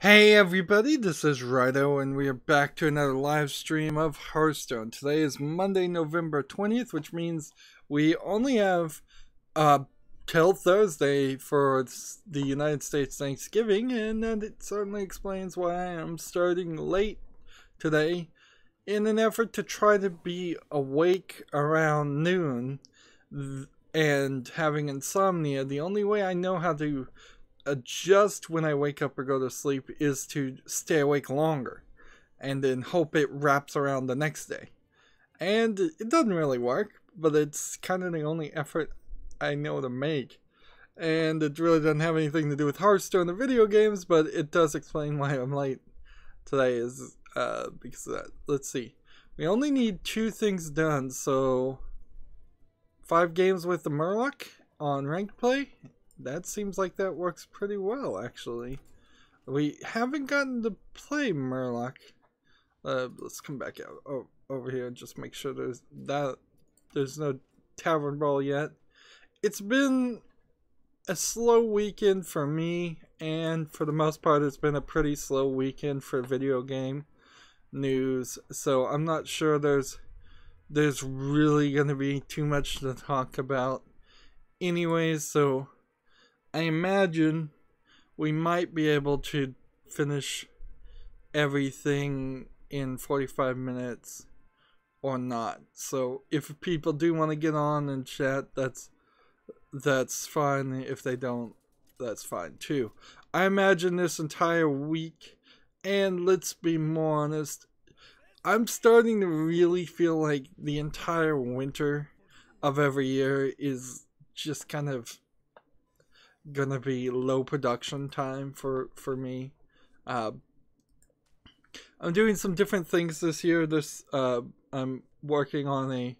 Hey everybody, this is Rydo and we are back to another live stream of Hearthstone. Today is Monday, November 20th, which means we only have till Thursday for the United States Thanksgiving, and it certainly explains why I am starting late today in an effort to try to be awake around noon and having insomnia. The only way I know how to adjust when I wake up or go to sleep is to stay awake longer and then hope it wraps around the next day. And it doesn't really work, but it's kind of the only effort I know to make. And it really doesn't have anything to do with Hearthstone or video games, but it does explain why I'm late today is because of that. Let's see. We only need 2 things done, so 5 games with the Murloc on ranked play. That seems like that works pretty well, actually. We haven't gotten to play Murloc. Let's come back out over here and just make sure there's no Tavern Brawl yet. It's been a slow weekend for me, and for the most part it's been a pretty slow weekend for video game news. So I'm not sure there's really going to be too much to talk about anyways, so I imagine we might be able to finish everything in 45 minutes or not. So if people do want to get on and chat, that's fine. If they don't, that's fine too. I imagine this entire week, and let's be more honest, I'm starting to really feel like the entire winter of every year is just kind of gonna be low production time for me. I'm doing some different things this year. I'm working on the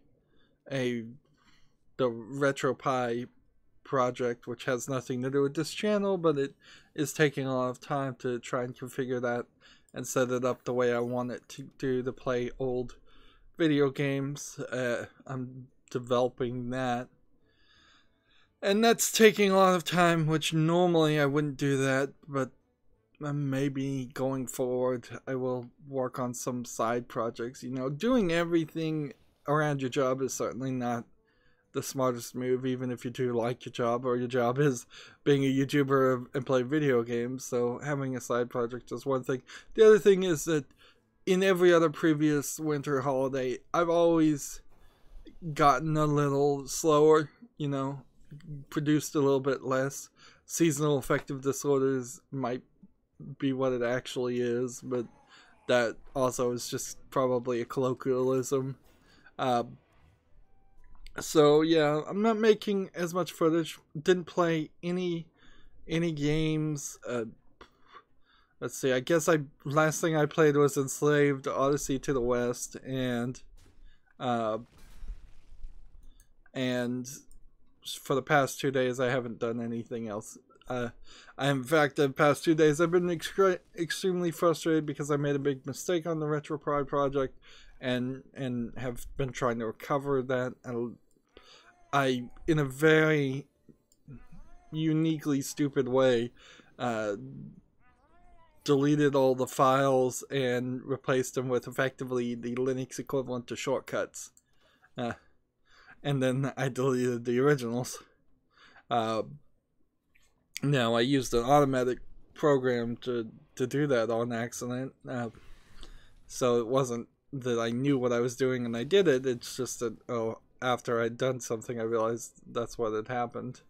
RetroPie project, which has nothing to do with this channel, but it is taking a lot of time to try and configure that and set it up the way I want it to do to play old video games. I'm developing that. And that's taking a lot of time, which normally I wouldn't do that, but maybe going forward I will work on some side projects. You know, doing everything around your job is certainly not the smartest move, even if you do like your job, or your job is being a YouTuber and play video games. So having a side project is one thing. The other thing is that in every other previous winter holiday, I've always gotten a little slower, you know, produced a little bit less. Seasonal affective disorders might be what it actually is, but that also is just probably a colloquialism. So yeah, I'm not making as much footage. Didn't play any games. Let's see. I guess last thing I played was Enslaved: Odyssey to the West, and for the past 2 days I haven't done anything else. In fact, the past 2 days I've been extremely frustrated because I made a big mistake on the RetroPie project, and have been trying to recover that. I in a very uniquely stupid way, deleted all the files and replaced them with effectively the Linux equivalent to shortcuts. And then I deleted the originals. Now I used an automatic program to do that on accident. So it wasn't that I knew what I was doing and I did it. It's just that, after I'd done something, I realized that's what had happened.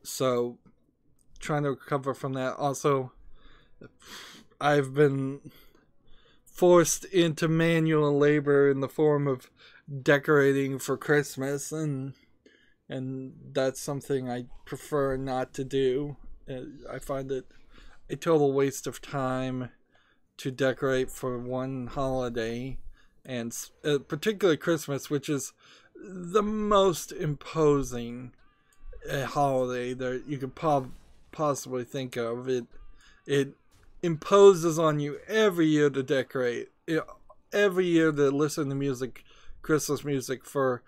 So trying to recover from that. Also, I've been forced into manual labor in the form of decorating for Christmas, and that's something I prefer not to do. I find it a total waste of time to decorate for one holiday, and particularly Christmas, which is the most imposing holiday that you could possibly think of. It imposes on you every year to decorate, every year to listen to music, Christmas music, for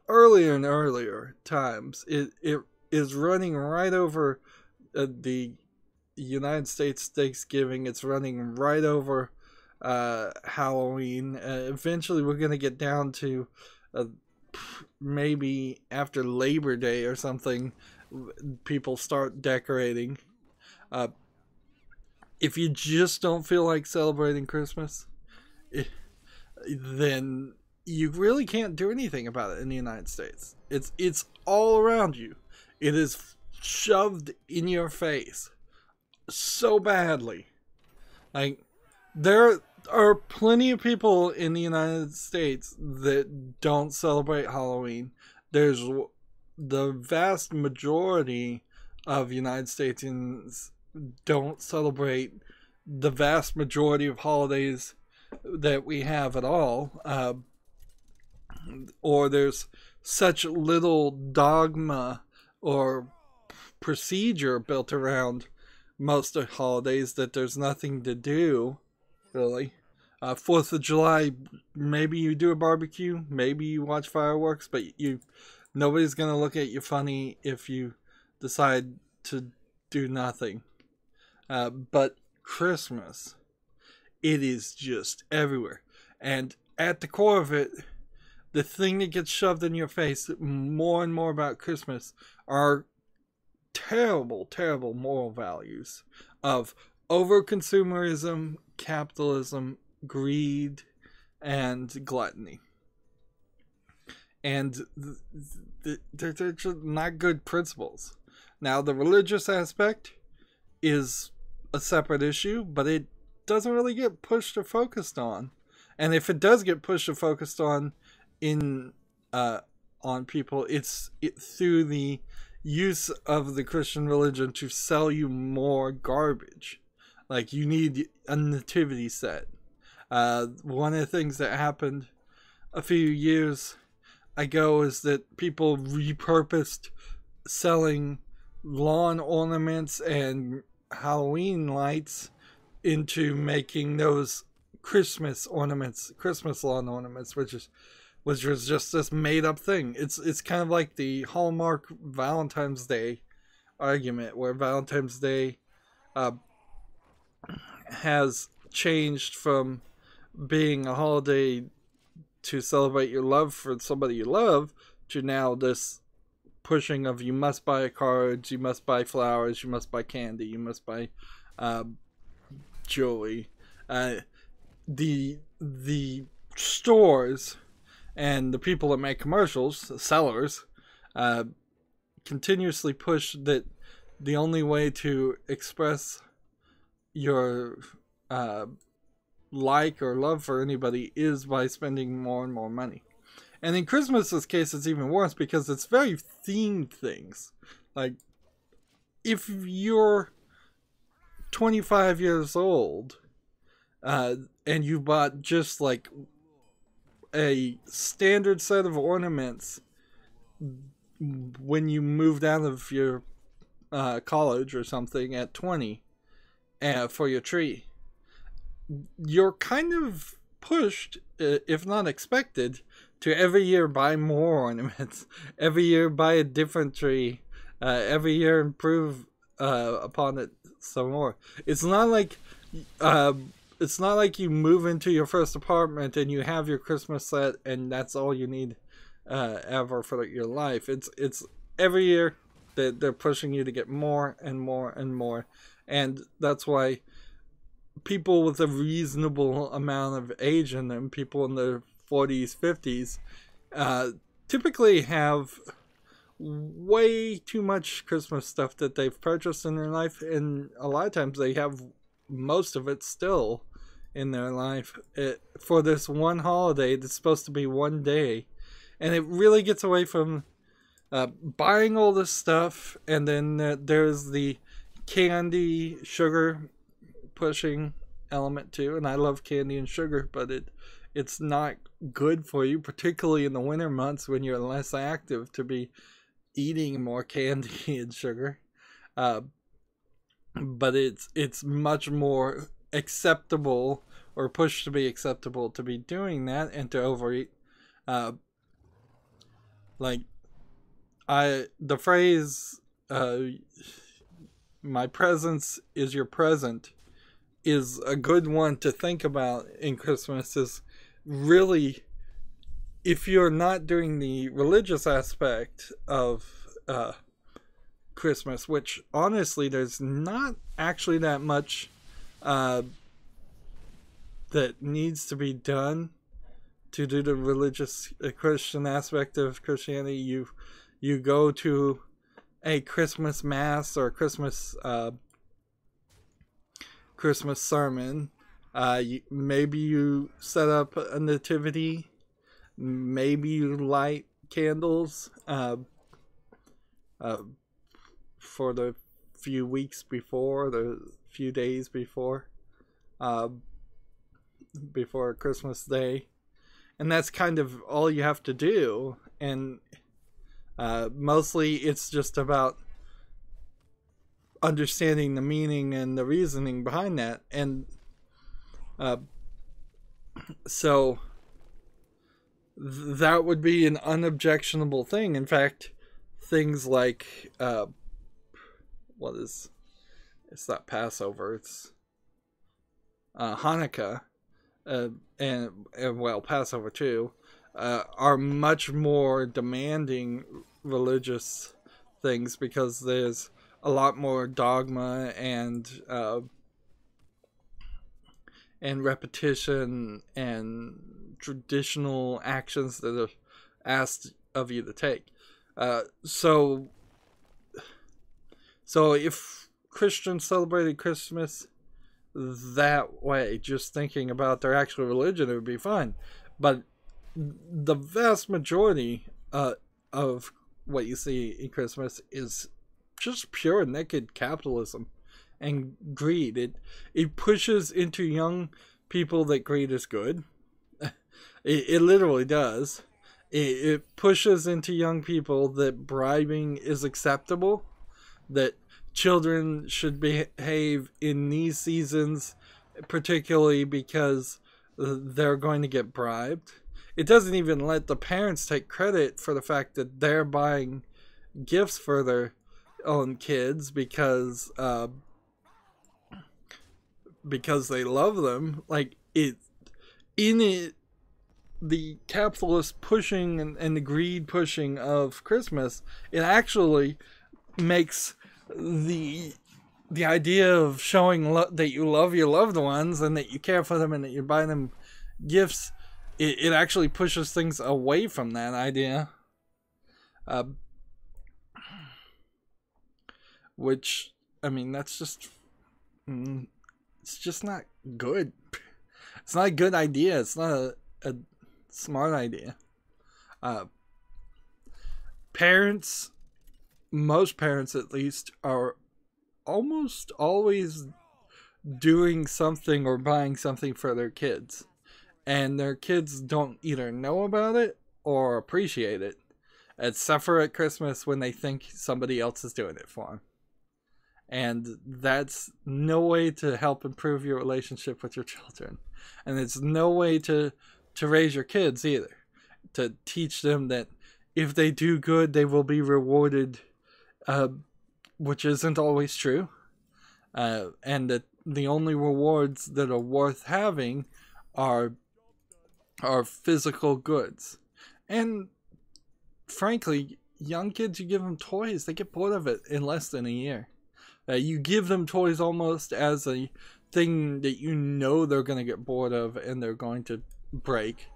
earlier and earlier times. It is running right over the United States Thanksgiving. It's running right over Halloween. Eventually, we're going to get down to maybe after Labor Day or something, people start decorating. If you just don't feel like celebrating Christmas, then you really can't do anything about it in the United States. It's all around you. It is shoved in your face so badly. Like, there are plenty of people in the United States that don't celebrate Halloween. There's the vast majority of United Statesians don't celebrate the vast majority of holidays that we have at all, or there's such little dogma or procedure built around most of the holidays that there's nothing to do, really. 4th of July, maybe you do a barbecue, maybe you watch fireworks, but nobody's gonna look at you funny if you decide to do nothing. But Christmas, it is just everywhere. And at the core of it, the thing that gets shoved in your face more and more about Christmas are terrible, terrible moral values of over-consumerism, capitalism, greed, and gluttony. And they're just not good principles. Now, the religious aspect is a separate issue, but it doesn't really get pushed or focused on. And if it does get pushed or focused on on people, it's through the use of the Christian religion to sell you more garbage. Like, you need a nativity set. One of the things that happened a few years ago is that people repurposed selling lawn ornaments and Halloween lights into making those Christmas ornaments, Christmas lawn ornaments, which was just this made up thing. It's kind of like the Hallmark Valentine's Day argument, where Valentine's Day has changed from being a holiday to celebrate your love for somebody you love to now this pushing of you must buy cards, you must buy flowers, you must buy candy, you must buy jewelry. The stores and the people that make commercials, the sellers, continuously push that the only way to express your like or love for anybody is by spending more and more money. And in Christmas's case, it's even worse because it's very themed things. Like, if you're 25 years old and you bought just like a standard set of ornaments when you moved out of your college or something at 20 for your tree, you're kind of pushed, if not expected, to every year buy more ornaments, every year buy a different tree, every year improve upon it some more. It's not like you move into your first apartment and you have your Christmas set and that's all you need ever for your life. It's every year that they're pushing you to get more and more and more, and that's why people with a reasonable amount of age in them, people in their 40s, 50s, typically have way too much Christmas stuff that they've purchased in their life, and a lot of times they have most of it still in their life for this one holiday that's supposed to be one day. And it really gets away from buying all this stuff, and then there's the candy, sugar pushing element too. And I love candy and sugar, but it's not good for you, particularly in the winter months when you're less active, to be eating more candy and sugar. But it's much more acceptable, or pushed to be acceptable, to be doing that and to overeat. Like, the phrase "my presence is your present" is a good one to think about in Christmas. Is really, if you're not doing the religious aspect of Christmas, which honestly there's not actually that much that needs to be done to do the religious Christian aspect of Christianity. You go to a Christmas mass or Christmas sermon. Maybe you set up a nativity. Maybe you light candles for the few weeks before, the few days before Christmas Day. And that's kind of all you have to do. And mostly it's just about understanding the meaning and the reasoning behind that. And so that would be an unobjectionable thing. In fact, things like it's not Passover, it's Hanukkah, and well, Passover too, are much more demanding religious things because there's a lot more dogma and repetition and traditional actions that are asked of you to take. So if Christians celebrated Christmas that way, just thinking about their actual religion, it would be fine. But the vast majority of what you see in Christmas is just pure naked capitalism and greed. It pushes into young people that greed is good. It literally does. It pushes into young people that bribing is acceptable, that children should behave in these seasons, particularly because they're going to get bribed. It doesn't even let the parents take credit for the fact that they're buying gifts for their own kids because they love them. Like the capitalist pushing and the greed pushing of Christmas, it actually makes the idea of showing that you love your loved ones and that you care for them and that you're buying them gifts, it actually pushes things away from that idea, which, I mean, that's just it's just not good. It's not a good idea. It's not a smart idea. Parents, most parents at least, are almost always doing something or buying something for their kids, and their kids don't either know about it or appreciate it, except for at Christmas when they think somebody else is doing it for them. And that's no way to help improve your relationship with your children, and it's no way to raise your kids either, to teach them that if they do good they will be rewarded, which isn't always true, and that the only rewards that are worth having are physical goods. And frankly, young kids, you give them toys, they get bored of it in less than a year. You give them toys almost as a thing that you know they're going to get bored of and they're going to break,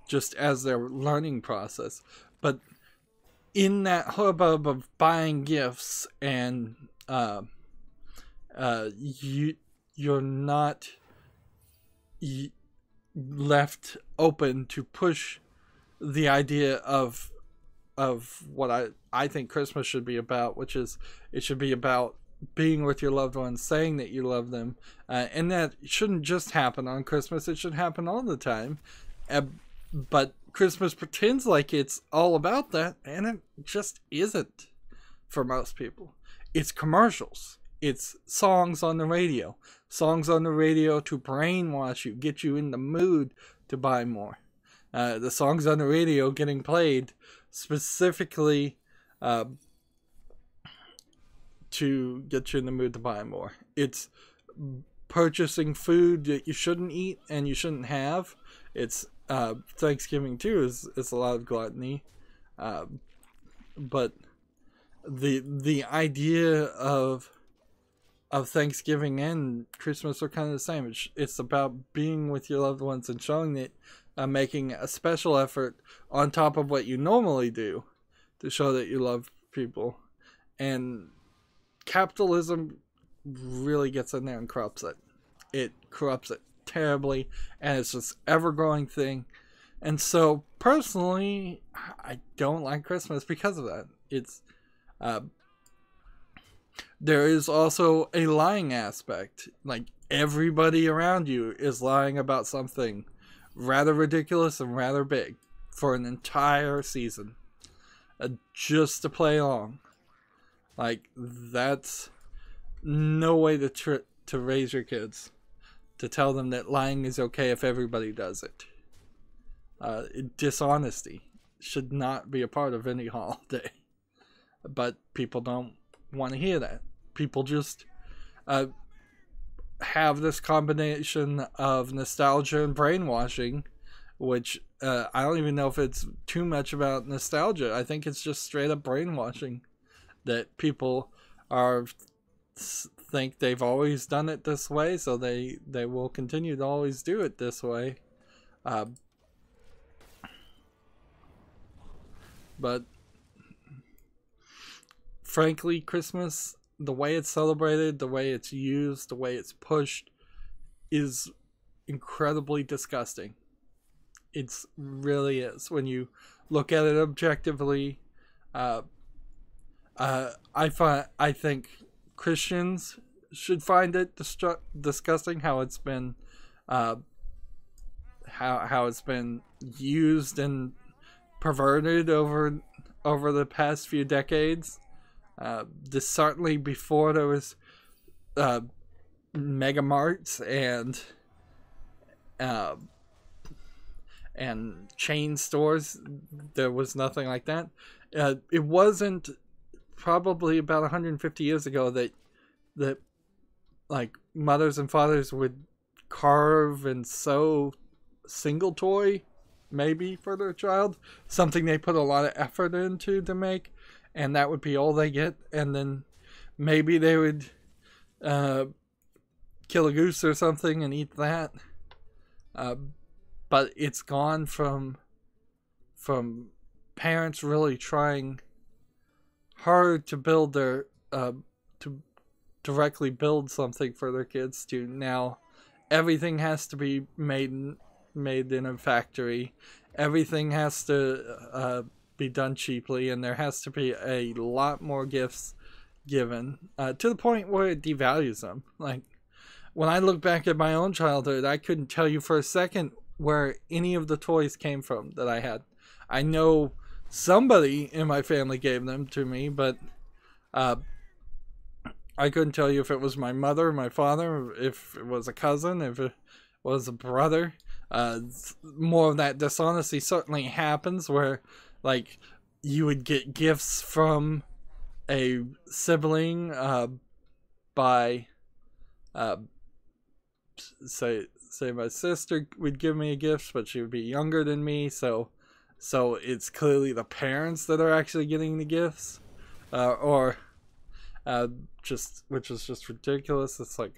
just as their learning process. But in that hubbub of buying gifts and you're not left open to push the idea of what I think Christmas should be about, which is it should be about being with your loved ones, saying that you love them, and that shouldn't just happen on Christmas. It should happen all the time. But Christmas pretends like it's all about that, and it just isn't for most people. It's commercials. It's songs on the radio. Songs on the radio to brainwash you, get you in the mood to buy more. The songs on the radio getting played specifically uh, to get you in the mood to buy more. It's purchasing food that you shouldn't eat and you shouldn't have. It's Thanksgiving too is a lot of gluttony, but the idea of Thanksgiving and Christmas are kind of the same. It's about being with your loved ones and showing that, making a special effort on top of what you normally do to show that you love people. And capitalism really gets in there and corrupts it. It corrupts it terribly, and it's this ever-growing thing. And so, personally, I don't like Christmas because of that. It's there is also a lying aspect. Like, everybody around you is lying about something rather ridiculous and rather big for an entire season, just to play along. Like, that's no way to raise your kids, to tell them that lying is okay if everybody does it. Dishonesty should not be a part of any holiday, but people don't want to hear that. People just have this combination of nostalgia and brainwashing, which I don't even know if it's too much about nostalgia. I think it's just straight up brainwashing, that people think they've always done it this way, so they will continue to always do it this way. But frankly, Christmas, the way it's celebrated, the way it's used, the way it's pushed, is incredibly disgusting. It really is. When you look at it objectively, I think Christians should find it disgusting how it's been, how it's been used and perverted over the past few decades. This certainly before there was mega marts and chain stores. There was nothing like that. It wasn't probably about 150 years ago that like mothers and fathers would carve and sew single toy, maybe for their child, something they put a lot of effort into to make, and that would be all they get. And then maybe they would kill a goose or something and eat that. But it's gone from parents really trying hard to build their to directly build something for their kids to now everything has to be made in a factory. Everything has to be done cheaply, and there has to be a lot more gifts given, to the point where it devalues them. Like, when I look back at my own childhood, I couldn't tell you for a second where any of the toys came from that I had. I know somebody in my family gave them to me, but I couldn't tell you if it was my mother, my father, if it was a cousin, if it was a brother. More of that dishonesty certainly happens where, like, you would get gifts from a sibling by say my sister would give me a gift, but she would be younger than me, so it's clearly the parents that are actually getting the gifts, or which is just ridiculous. It's like,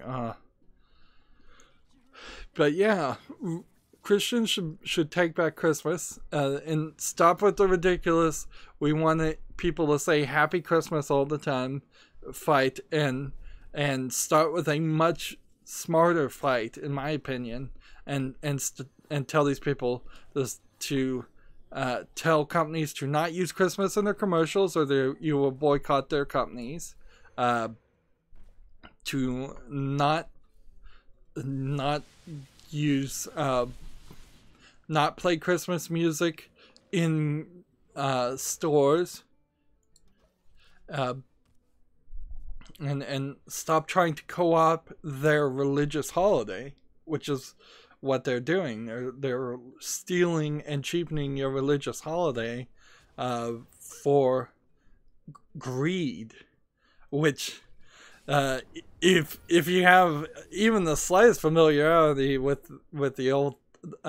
but yeah, Christians should take back Christmas, and stop with the ridiculous. We want people to say Happy Christmas all the time, fight, and start with a much smarter fight, in my opinion, and tell these people to tell companies to not use Christmas in their commercials, or you will boycott their companies. To not use not play Christmas music in stores, and stop trying to co-opt their religious holiday, which is what they're doing. They're stealing and cheapening your religious holiday for greed, which if you have even the slightest familiarity with the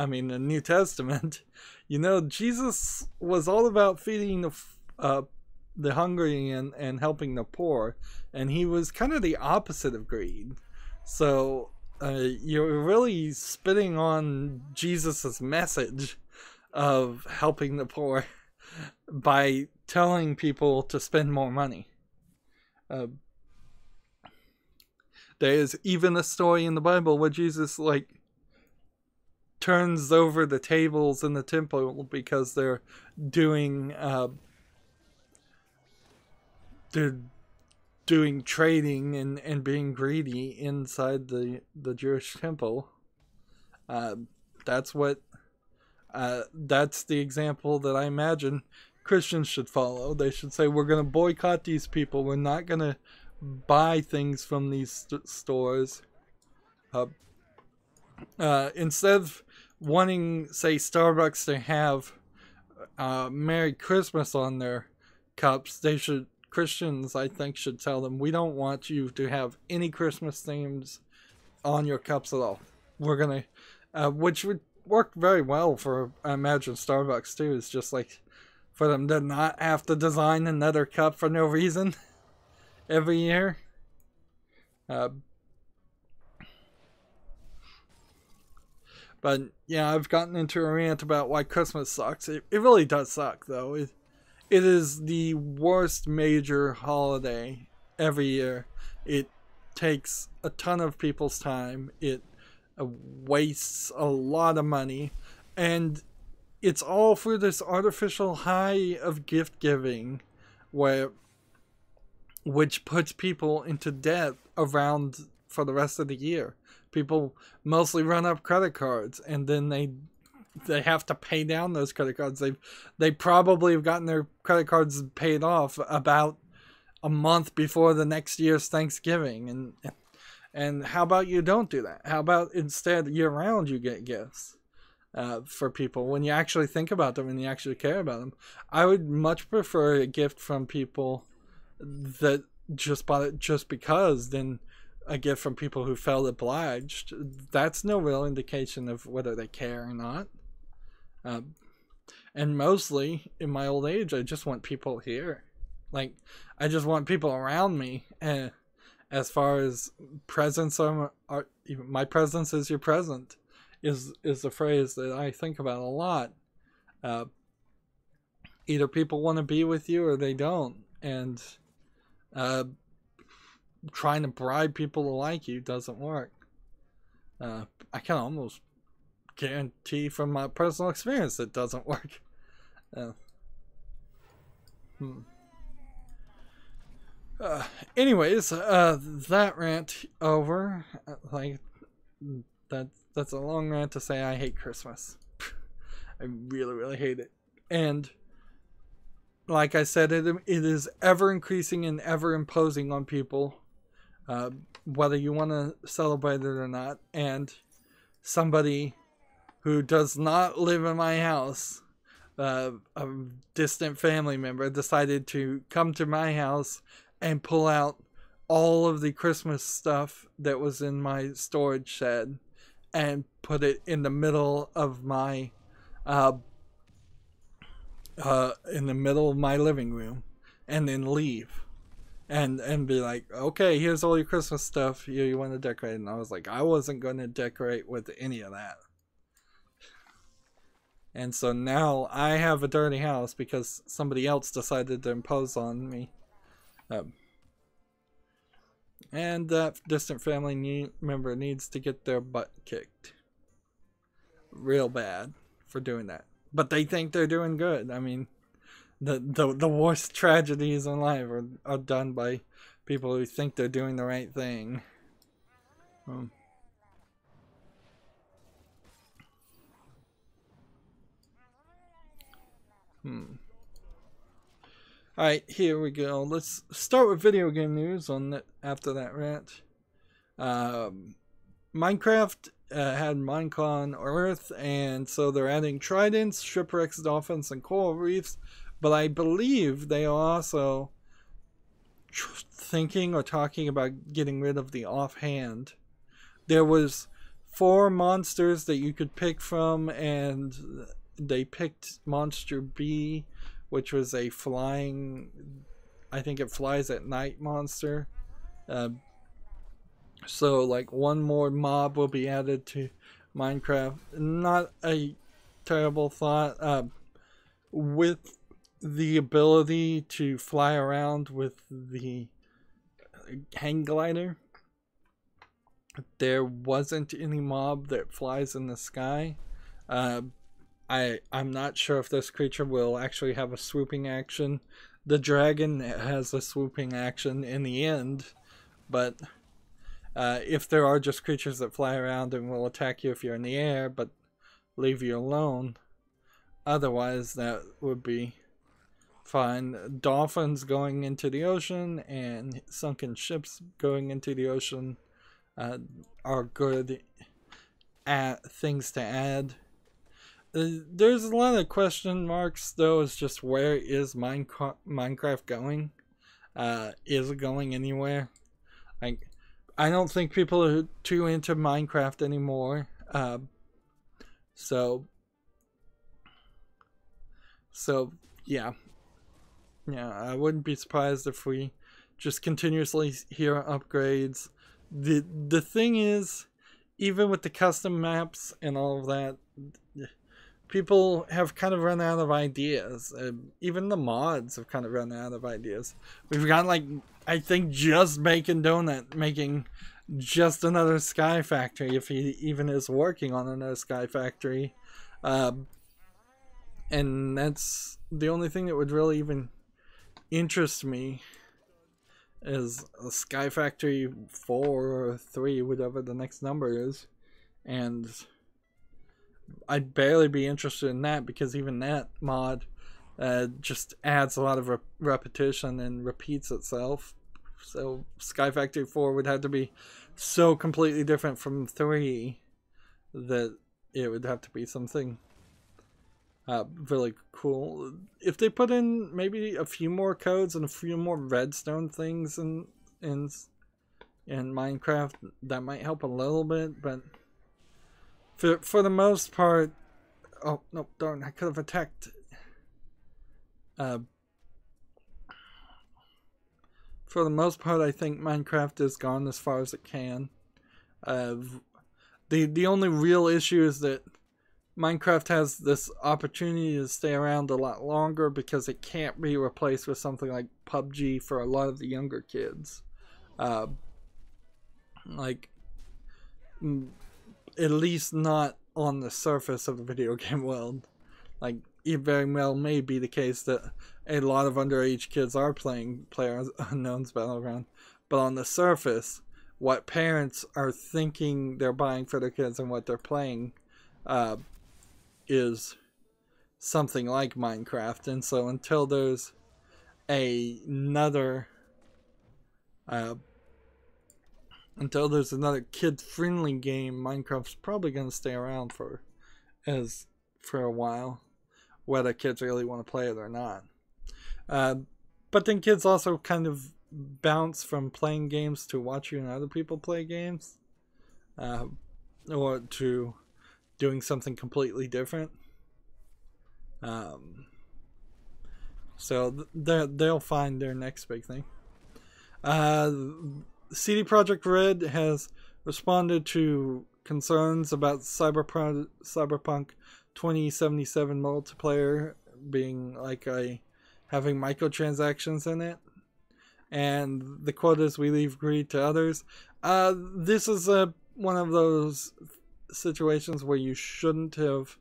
New Testament, you know Jesus was all about feeding the hungry and helping the poor, and he was kind of the opposite of greed. So you're really spitting on Jesus's message of helping the poor by telling people to spend more money. There's even a story in the Bible where Jesus turns over the tables in the temple because they're doing trading and being greedy inside the Jewish temple. That's the example that I imagine Christians should follow. They should say, we're going to boycott these people. We're not going to buy things from these stores. Instead of wanting, say, Starbucks to have Merry Christmas on their cups, Christians, I think, should tell them, we don't want you to have any Christmas themes on your cups at all. We're going to, which would work very well for, I imagine, Starbucks too. It's just for them to not have to design another cup for no reason every year. But yeah, I've gotten into a rant about why Christmas sucks. It really does suck, though. It is the worst major holiday every year. It takes a ton of people's time. It wastes a lot of money. And it's all for this artificial high of gift giving, which puts people into debt for the rest of the year. People mostly run up credit cards, and then they have to pay down those credit cards. They probably have gotten their credit cards paid off about a month before the next year's Thanksgiving. And how about you don't do that? How about instead year round you get gifts for people when you actually think about them and you actually care about them? I would much prefer a gift from people that just bought it just because than a gift from people who felt obliged. That's no real indication of whether they care or not. And mostly, in my old age, I just want people here. I just want people around me. As far as presents my presence is your present, is the phrase that I think about a lot. Either people want to be with you or they don't. And trying to bribe people to like you doesn't work. I can almost guarantee from my personal experience it doesn't work. Anyways, that rant over. That's a long rant to say I hate Christmas. I really, really hate it. And like I said, it is ever increasing and ever imposing on people, whether you want to celebrate it or not. And somebody who does not live in my house, a distant family member, decided to come to my house and pull out all of the Christmas stuff that was in my storage shed and put it in the middle of my living room, and then leave and be like, okay, here's all your Christmas stuff. You want to decorate? And I was like, I wasn't going to decorate with any of that. And so now I have a dirty house because somebody else decided to impose on me. And that distant family member needs to get their butt kicked real bad for doing that. But they think they're doing good. I mean, the worst tragedies in life are done by people who think they're doing the right thing. Alright, here we go. Let's start with video game news after that rant. Minecraft had Minecon Earth, and so they're adding tridents, shipwrecks, dolphins, and coral reefs. But I believe they are also thinking or talking about getting rid of the offhand. There was 4 monsters that you could pick from, and they picked Monster B, which was a flying, I think it flies at night monster. So like one more mob will be added to Minecraft. Not a terrible thought. With the ability to fly around with the hang glider, there wasn't any mob that flies in the sky. I'm not sure if this creature will actually have a swooping action. The dragon has a swooping action in the end, but if there are just creatures that fly around and will attack you if you're in the air but leave you alone, otherwise that would be fine. Dolphins going into the ocean and sunken ships going into the ocean are good things to add. There's a lot of question marks though. It's just, where is Minecraft going? Is it going anywhere? Like, I don't think people are too into Minecraft anymore. So yeah, I wouldn't be surprised if we just continuously hear upgrades. The thing is, even with the custom maps and all of that, people have kind of run out of ideas. Even the mods have kind of run out of ideas. We've got, like, I think just Bacon Donut making just another Sky Factory, if he even is working on another Sky Factory. And that's the only thing that would really even interest me, is a Sky Factory 4 or 3, whatever the next number is. And I'd barely be interested in that, because even that mod just adds a lot of repetition and repeats itself. So Sky Factory 4 would have to be so completely different from 3 that it would have to be something really cool. If they put in maybe a few more codes and a few more redstone things in Minecraft, that might help a little bit, but for the most part, oh no, darn, I could have attacked. For the most part, I think Minecraft has gone as far as it can. The only real issue is that Minecraft has this opportunity to stay around a lot longer, because it can't be replaced with something like PUBG for a lot of the younger kids. Like, at least not on the surface of the video game world. Like, it very well may be the case that a lot of underage kids are playing PlayerUnknown's Battleground, but on the surface, what parents are thinking they're buying for their kids and what they're playing is something like Minecraft. And so until there's another kid-friendly game, Minecraft's probably going to stay around for a while, whether kids really want to play it or not. But then kids also kind of bounce from playing games to watching other people play games, or to doing something completely different. So they'll find their next big thing. CD Projekt Red has responded to concerns about Cyberpunk 2077 multiplayer being like having microtransactions in it, and the quote is, "We leave greed to others." This is one of those situations where you shouldn't have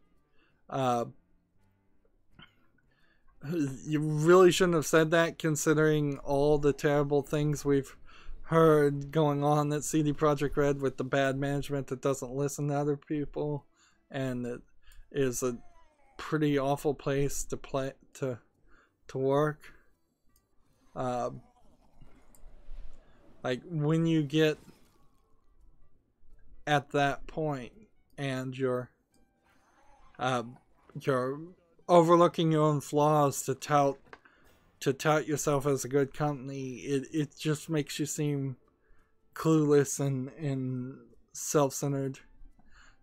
you really shouldn't have said that, considering all the terrible things we've heard going on at CD Projekt Red with the bad management that doesn't listen to other people, and it is a pretty awful place to work. Like, when you get at that point and you're overlooking your own flaws to tout to tout yourself as a good company, it just makes you seem clueless and self-centered.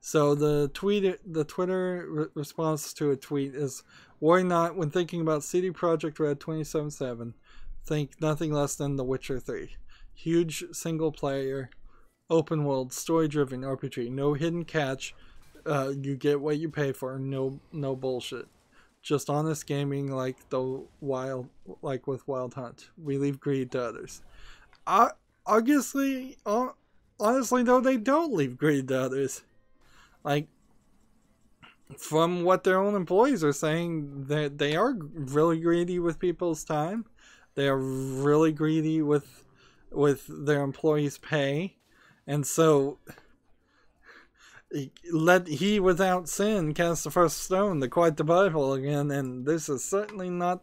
So the Twitter response to a tweet is, "Worry not when thinking about CD Projekt Red 2077. Think nothing less than The Witcher 3. Huge single player, open world, story driven RPG. No hidden catch. You get what you pay for. No bullshit. Just honest gaming like with Wild Hunt. We leave greed to others." Honestly though, they don't leave greed to others. Like, from what their own employees are saying, that they are really greedy with people's time. They are really greedy with their employees' pay, and so let he without sin cast the first stone to quite the Bible again. And this is certainly not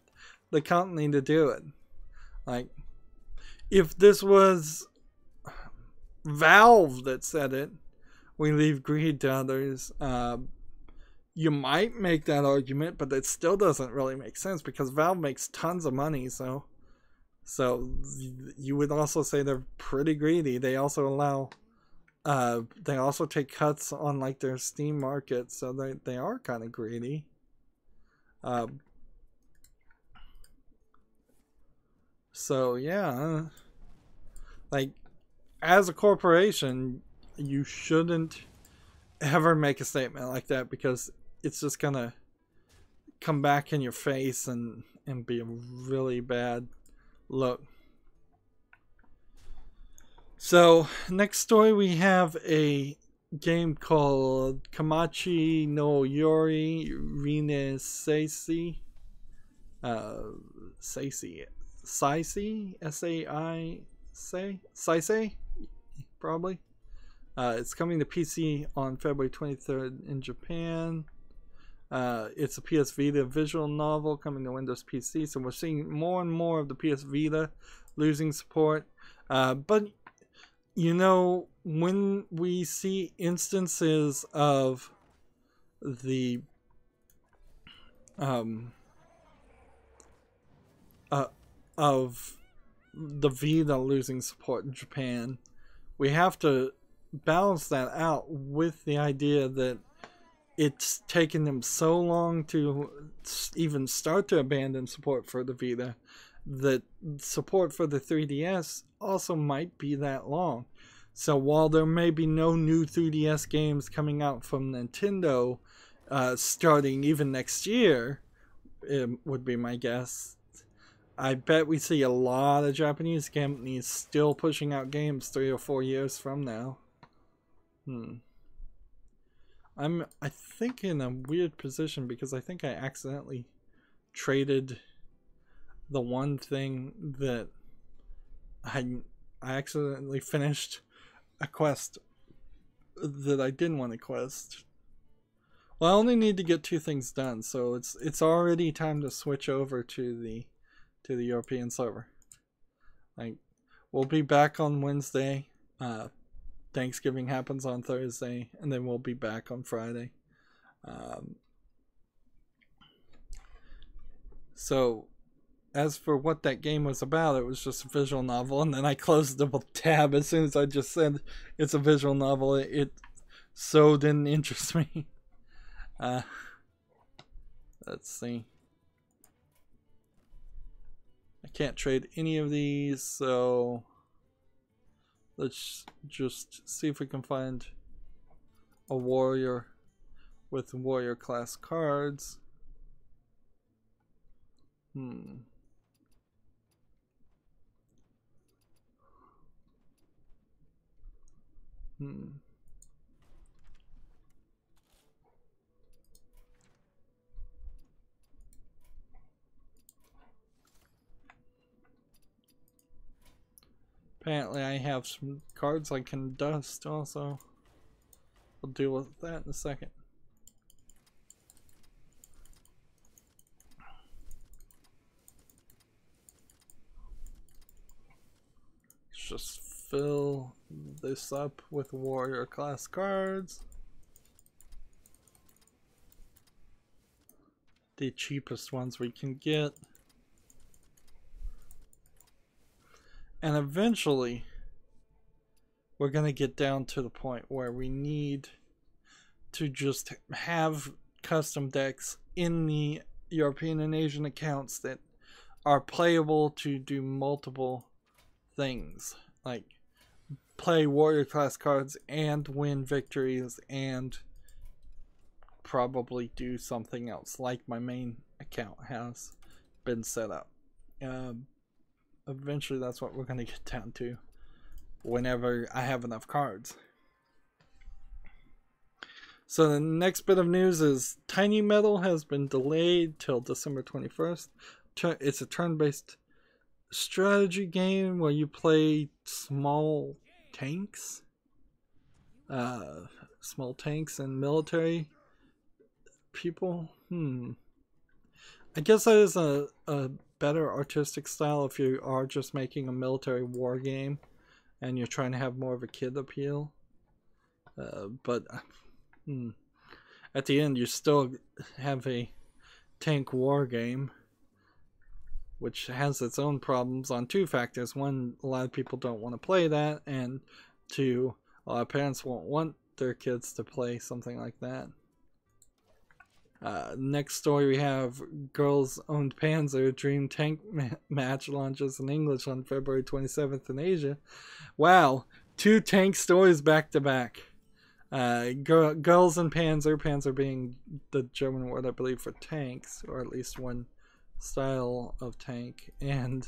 the company to do it. Like, if this was Valve that said it, we leave greed to others, you might make that argument, but it still doesn't really make sense because Valve makes tons of money. So you would also say they're pretty greedy. They also allow, they also take cuts on like their Steam market, so they are kind of greedy. So yeah, like, as a corporation, you shouldn't ever make a statement like that because it's just gonna come back in your face and be a really bad look. So next story, we have a game called Kamachi no Yori Rine Seisi. Seisi, Saisei, probably. It's coming to PC on February 23rd in Japan. It's a PS Vita visual novel coming to Windows PC, so we're seeing more and more of the PS Vita losing support. But, you know, when we see instances of the Vita losing support in Japan, we have to balance that out with the idea that it's taken them so long to even start to abandon support for the Vita that support for the 3DS also might be that long. So while there may be no new 3DS games coming out from Nintendo starting even next year, it would be my guess, I bet we see a lot of Japanese companies still pushing out games 3 or 4 years from now. I think in a weird position because I think I accidentally traded the one thing that I accidentally finished a quest that I didn't want to quest. Well, I only need to get 2 things done, so it's already time to switch over to the European server. Like, we'll be back on Wednesday. Thanksgiving happens on Thursday, and then we'll be back on Friday. So, as for what that game was about, it was just a visual novel, and then I closed the tab as soon as I just said it's a visual novel. It so didn't interest me. Let's see. I can't trade any of these, so let's just see if we can find a warrior with warrior class cards. Apparently I have some cards I can dust also. We'll deal with that in a second. Let's just fill this up with warrior class cards. The cheapest ones we can get. And eventually, we're going to get down to the point where we need to just have custom decks in the European and Asian accounts that are playable to do multiple things. Like play warrior class cards and win victories and probably do something else like my main account has been set up. Eventually that's what we're going to get down to whenever I have enough cards. So the next bit of news is Tiny Metal has been delayed till December 21st. It's a turn-based strategy game where you play small tanks. Small tanks and military people. I guess that is a better artistic style if you are just making a military war game and you're trying to have more of a kid appeal. But at the end you still have a tank war game, which has its own problems on two factors. One, a lot of people don't want to play that, and two, a lot of parents won't want their kids to play something like that. Next story we have Girls Owned Panzer Dream Tank Match launches in English on February 27th in Asia. Wow, 2 tank stories back to back. Girls and Panzer being the German word I believe for tanks, or at least one style of tank, and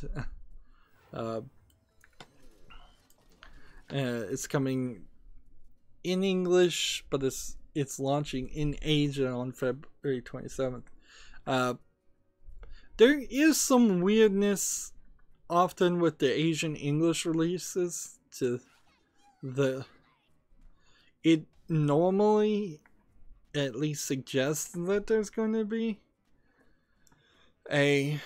it's coming in English, but it's launching in Asia on February 27th. There is some weirdness often with the Asian English releases. It normally at least suggests that there's going to be a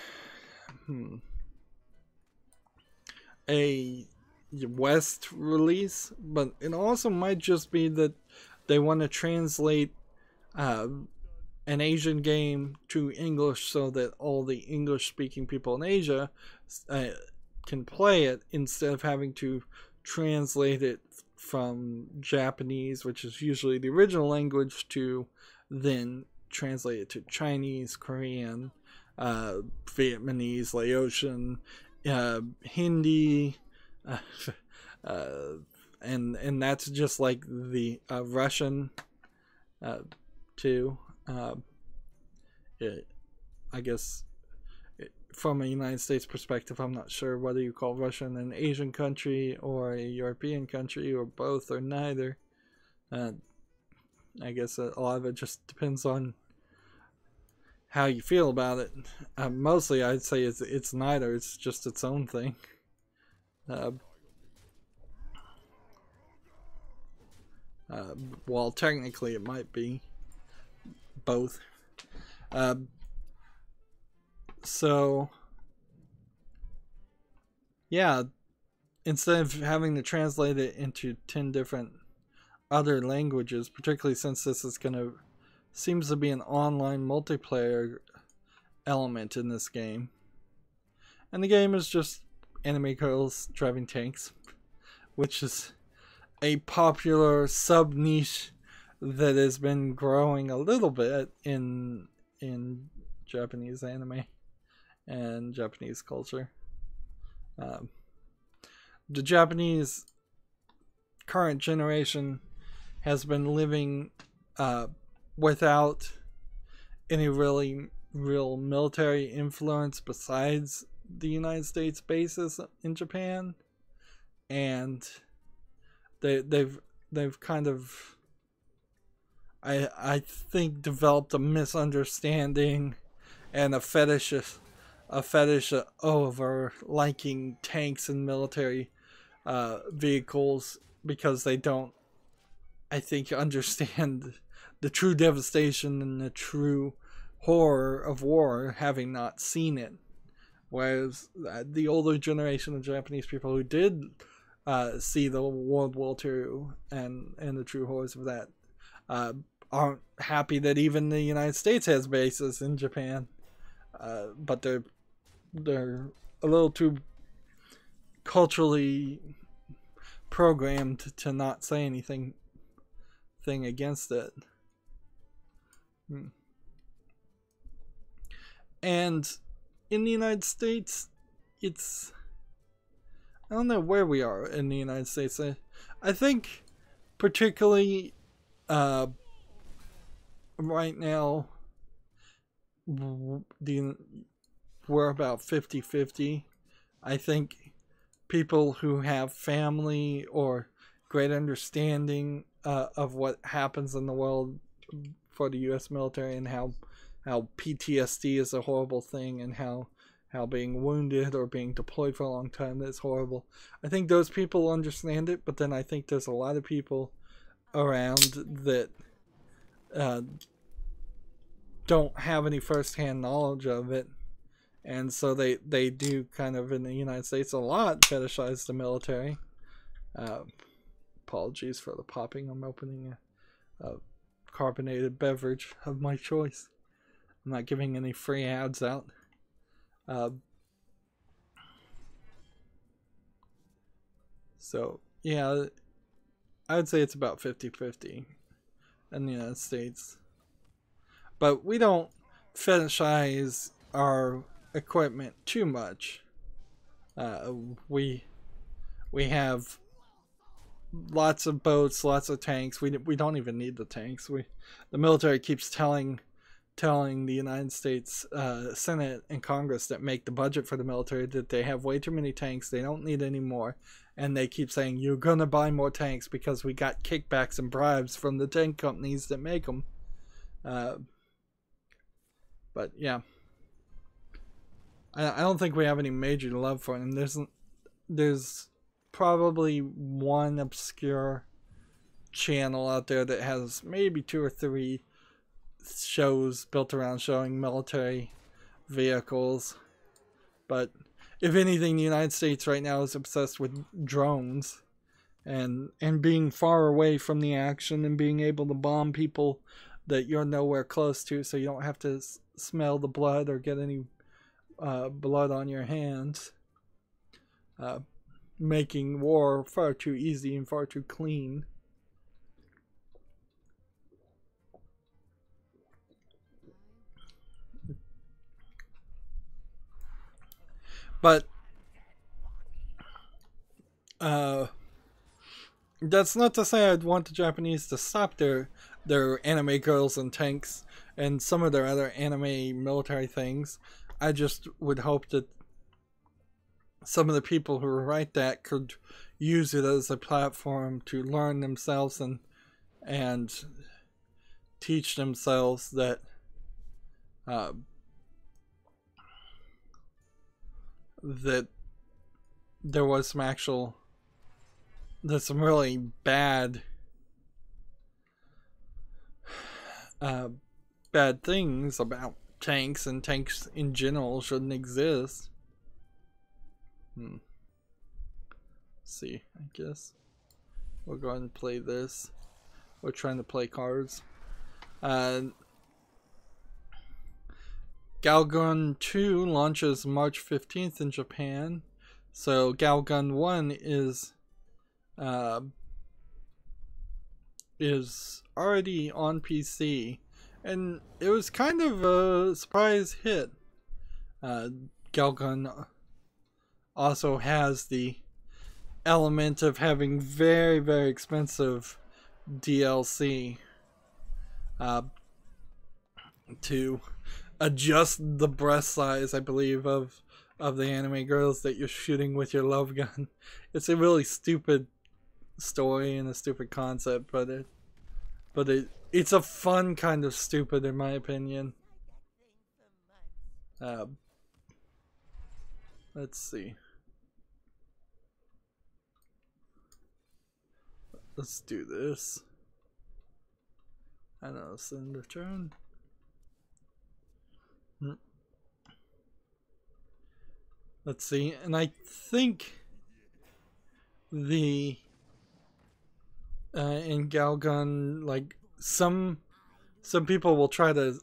West release, but it also might just be that they want to translate an Asian game to English so that all the English speaking people in Asia can play it, instead of having to translate it from Japanese, which is usually the original language, to then translate it to Chinese, Korean, Vietnamese, Laotian, Hindi, and that's just like the Russian too. I guess from a United States perspective, I'm not sure whether you call Russian an Asian country or a European country or both or neither. I guess a lot of it just depends on how you feel about it. Mostly I'd say it's neither, it's just its own thing. While technically it might be both. So yeah, instead of having to translate it into 10 different other languages, particularly since this is seems to be an online multiplayer element in this game, and the game is just anime girls driving tanks, which is a popular sub niche that has been growing a little bit in Japanese anime and Japanese culture. The Japanese current generation has been living without any real military influence besides the United States bases in Japan, and they've kind of, I think, developed a misunderstanding and a fetish over liking tanks and military vehicles, because they don't, I think, understand the true devastation and the true horror of war, having not seen it. Whereas the older generation of Japanese people who did see the World War II and the true horrors of that aren't happy that even the United States has bases in Japan. But they're a little too culturally programmed to not say anything against it. And in the United States, it's, I don't know where we are in the United States. I think particularly right now we're about 50-50. I think people who have family or great understanding of what happens in the world for the U.S. military, and how PTSD is a horrible thing, and how being wounded or being deployed for a long time is horrible. I think those people understand it, but then I think there's a lot of people around that don't have any first-hand knowledge of it, and so they do kind of, in the United States, a lot fetishize the military. Apologies for the popping. I'm opening a carbonated beverage of my choice. I'm not giving any free ads out. So yeah, I would say it's about 50-50 in the United States. But we don't fetishize our equipment too much. We have lots of boats, lots of tanks. We don't even need the tanks. The military keeps telling the United States Senate and Congress that make the budget for the military that they have way too many tanks. They don't need any more. And they keep saying, you're going to buy more tanks because we got kickbacks and bribes from the tank companies that make them. But yeah, I don't think we have any major love for them. There's probably one obscure channel out there that has maybe 2 or 3 shows built around showing military vehicles. But if anything, the United States right now is obsessed with drones and being far away from the action, and being able to bomb people that you're nowhere close to, so you don't have to smell the blood or get any blood on your hands, making war far too easy and far too clean. But that's not to say I'd want the Japanese to stop their anime girls and tanks and some of their other anime military things. I just would hope that some of the people who write that could use it as a platform to learn themselves and teach themselves that that there was some really bad things about tanks, and tanks in general shouldn't exist. Let's see, I guess we'll go ahead and play this. We're trying to play cards. Galgun 2 launches March 15th in Japan. So Galgun 1 is already on PC, and it was kind of a surprise hit. Galgun also has the element of having very, very expensive DLC to adjust the breast size, I believe, of the anime girls that you're shooting with your love gun. It's a really stupid story and a stupid concept, but it's a fun kind of stupid, in my opinion. Let's see. Let's do this. I know, send a turn. Let's see, and I think the in Galgun, like some people will try to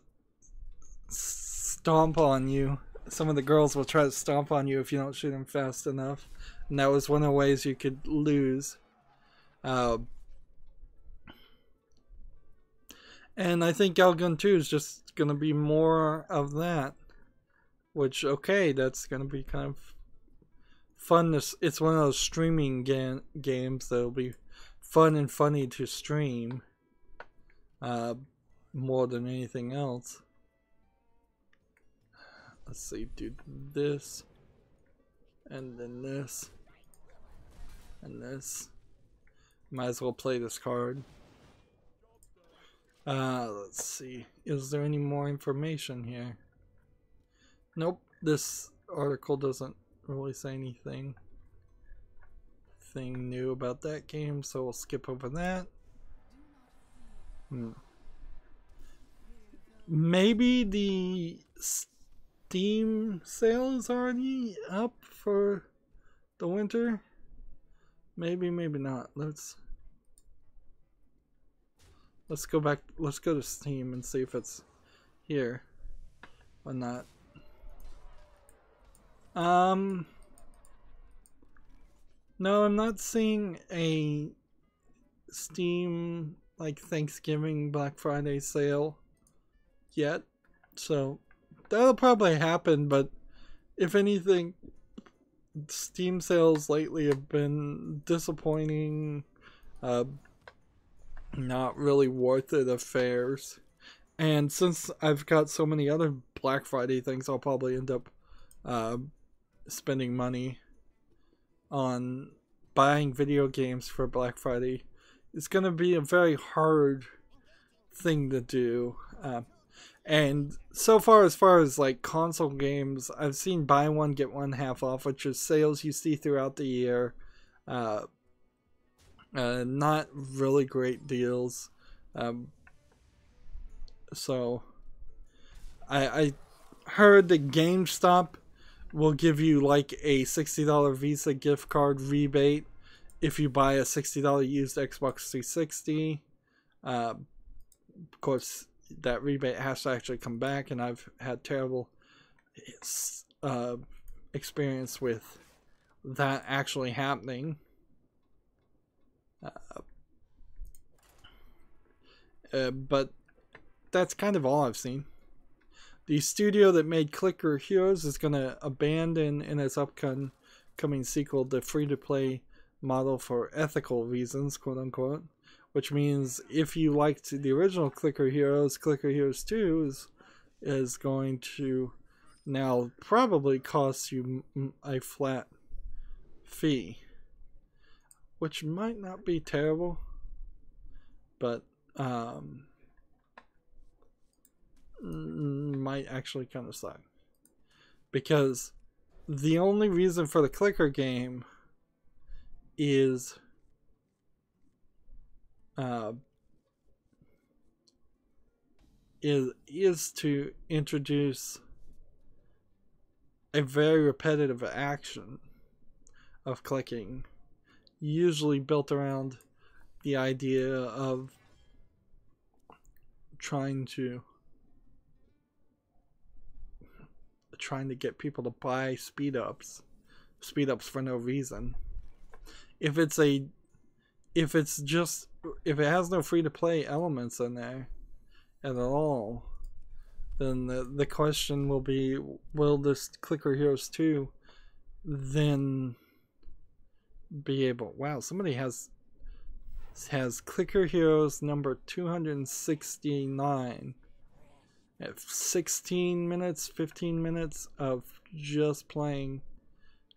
stomp on you. Some of the girls will try to stomp on you if you don't shoot them fast enough. And that was one of the ways you could lose. And I think Elgun 2 is just going to be more of that. Which, okay, that's going to be kind of fun. It's one of those streaming games that'll be fun and funny to stream. More than anything else. Let's see, do this. And then this. And this. Might as well play this card. Let's see. Is there any more information here? Nope. This article doesn't really say anything new about that game, so we'll skip over that. Maybe the Steam sale is already up for the winter. Maybe, maybe not. Let's go back. Let's go to Steam and see if it's here or not. No, I'm not seeing a Steam like Thanksgiving Black Friday sale yet, so that'll probably happen. But if anything, Steam sales lately have been disappointing, not really worth it affairs. And since I've got so many other Black Friday things, I'll probably end up spending money on buying video games for Black Friday. It's going to be a very hard thing to do. And so far, as far as like console games, I've seen buy one get one half off, which is sales you see throughout the year. Not really great deals. So I heard that GameStop will give you like a $60 Visa gift card rebate if you buy a $60 used Xbox 360. Of course, that rebate has to actually come back, and I've had terrible experience with that actually happening. But that's kind of all I've seen. The studio that made Clicker Heroes is going to abandon in its upcoming sequel the free-to-play model for ethical reasons, quote-unquote. Which means if you liked the original Clicker Heroes 2 is going to now probably cost you a flat fee. Which might not be terrible, but might actually kind of suck. Because the only reason for the Clicker game is to introduce a very repetitive action of clicking, usually built around the idea of trying to get people to buy speed ups for no reason. If it has no free to play elements in there at all, then the question will be, will this Clicker Heroes 2 then be able... Wow, somebody has Clicker Heroes number 269 at 16 minutes, 15 minutes of just playing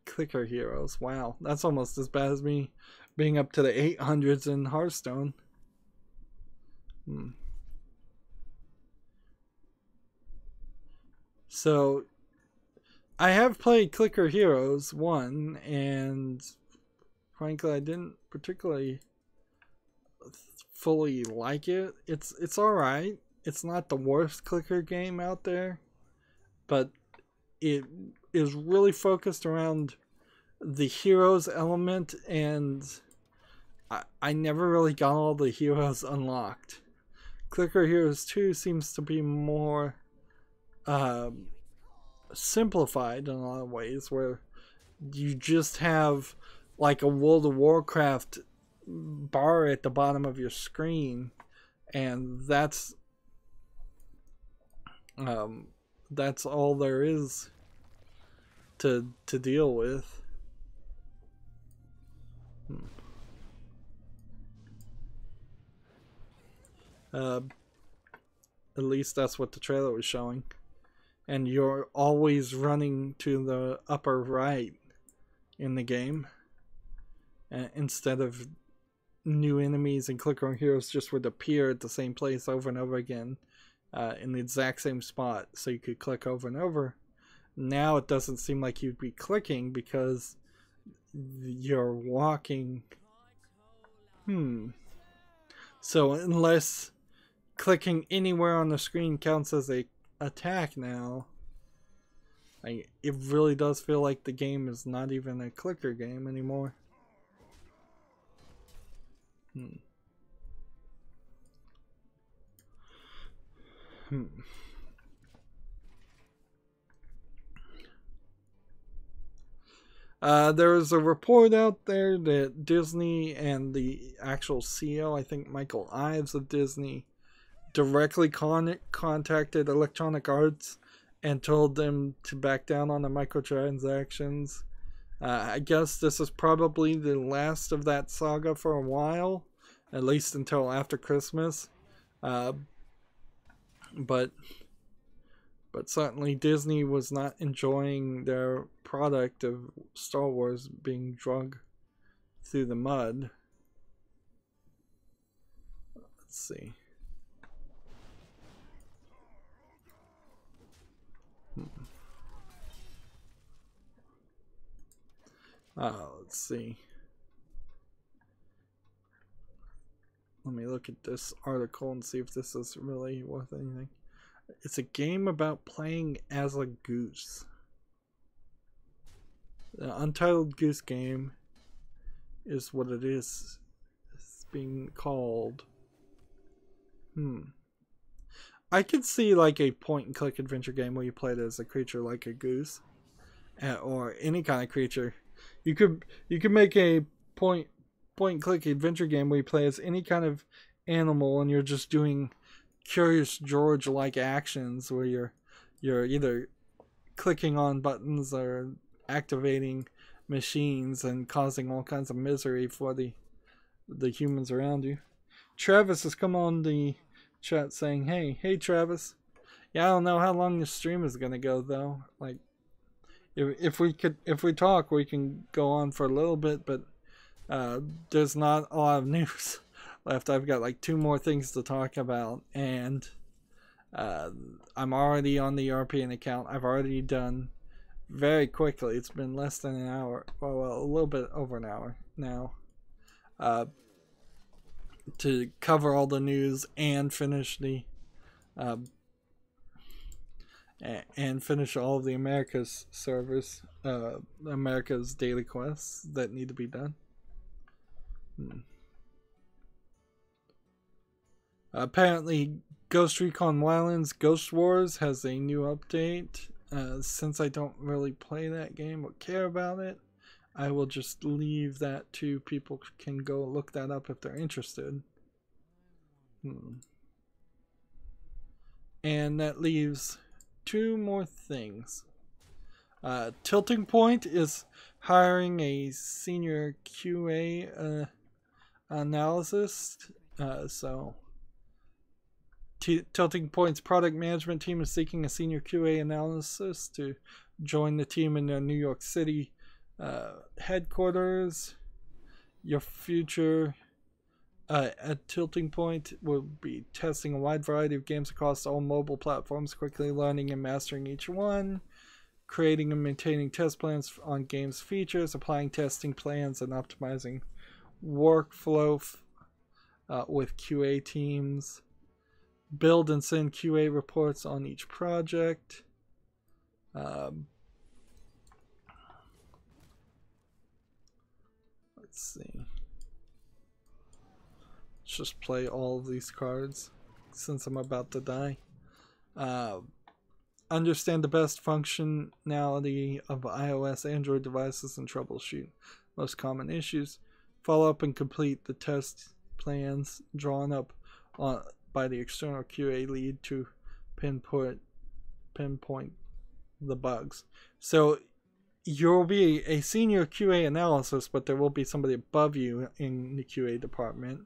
Clicker Heroes. Wow, that's almost as bad as me being up to the 800s in Hearthstone. So I have played Clicker Heroes 1, and frankly I didn't particularly fully like it. It's alright. It's not the worst clicker game out there, but it is really focused around the heroes element, and I never really got all the heroes unlocked. Clicker Heroes 2 seems to be more simplified in a lot of ways, where you just have like a World of Warcraft bar at the bottom of your screen, and that's all there is to deal with. At least that's what the trailer was showing. And you're always running to the upper right in the game, instead of new enemies and clicker on heroes just would appear at the same place over and over again, in the exact same spot, so you could click over and over. Now it doesn't seem like you'd be clicking because you're walking. So unless clicking anywhere on the screen counts as a attack now, it really does feel like the game is not even a clicker game anymore. There was a report out there that Disney and the actual CEO, I think Michael Ives of Disney, directly contacted Electronic Arts and told them to back down on the microtransactions. I guess this is probably the last of that saga for a while, at least until after Christmas. But certainly Disney was not enjoying their product of Star Wars being dragged through the mud. Let's see. Let's see. Let me look at this article and see if this is really worth anything. It's a game about playing as a goose. The Untitled Goose Game is what it is. It's being called. I could see like a point and click adventure game where you played as a creature like a goose, or any kind of creature. You could make a point and click adventure game where you play as any kind of animal, and you're just doing Curious George like actions where you're either clicking on buttons or activating machines and causing all kinds of misery for the humans around you. Travis has come on the chat saying, hey Travis. Yeah, I don't know how long this stream is gonna go though. Like, if we talk, we can go on for a little bit, but there's not a lot of news left. I've got like 2 more things to talk about, and I'm already on the European account. I've already done very quickly. It's been less than an hour. Well, a little bit over an hour now. To cover all the news and finish the finish all of the Americas servers, America's daily quests that need to be done. Apparently, Ghost Recon Wildlands Ghost Wars has a new update. Since I don't really play that game or care about it, I will just leave that to people can go look that up if they're interested. And that leaves 2 more things. Tilting Point is hiring a senior QA analyst. So Tilting Point's product management team is seeking a senior QA analyst to join the team in their New York City headquarters. Your future at Tilting Point will be testing a wide variety of games across all mobile platforms, quickly learning and mastering each one, creating and maintaining test plans on games features, applying testing plans, and optimizing workflow with QA teams, build and send QA reports on each project. Let's see. Let's just play all of these cards since I'm about to die. understand the best functionality of iOS, Android devices, and troubleshoot most common issues. Follow up and complete the test plans drawn up by the external QA lead to pinpoint the bugs. So you'll be a senior QA analysis, but there will be somebody above you in the QA department.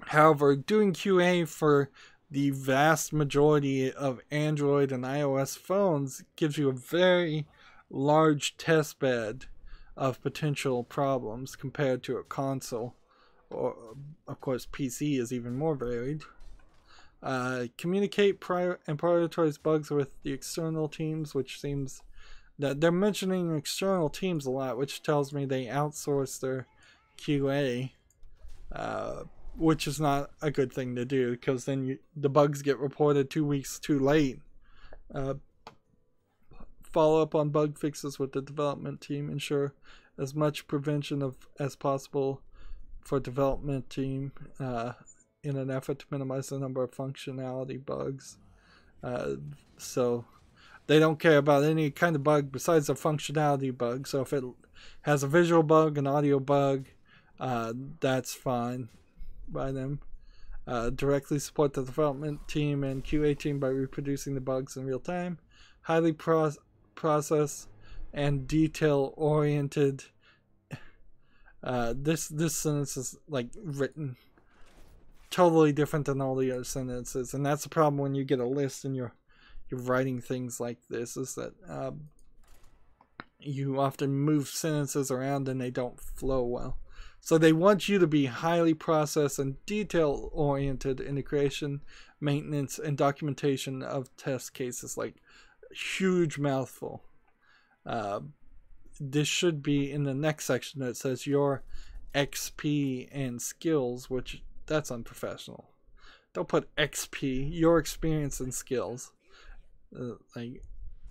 However, doing QA for the vast majority of Android and iOS phones gives you a very large test bed of potential problems compared to a console. Or, of course, PC is even more varied. Communicate and prioritize bugs with the external teams, which seems that they're mentioning external teams a lot, which tells me they outsource their QA, which is not a good thing to do, because then the bugs get reported 2 weeks too late. Follow up on bug fixes with the development team. Ensure as much prevention as possible for development team in an effort to minimize the number of functionality bugs. So they don't care about any kind of bug besides a functionality bug. So if it has a visual bug, an audio bug, that's fine by them. Directly support the development team and QA team by reproducing the bugs in real time. Highly process and detail oriented. This sentence is like written totally different than all the other sentences, and that's the problem when you get a list and you're writing things like this, is that you often move sentences around and they don't flow well. So they want you to be highly process and detail oriented in the creation, maintenance, and documentation of test cases. Like, huge mouthful. This should be in the next section that says your XP and skills, which that's unprofessional. Don't put XP, your experience and skills. Like,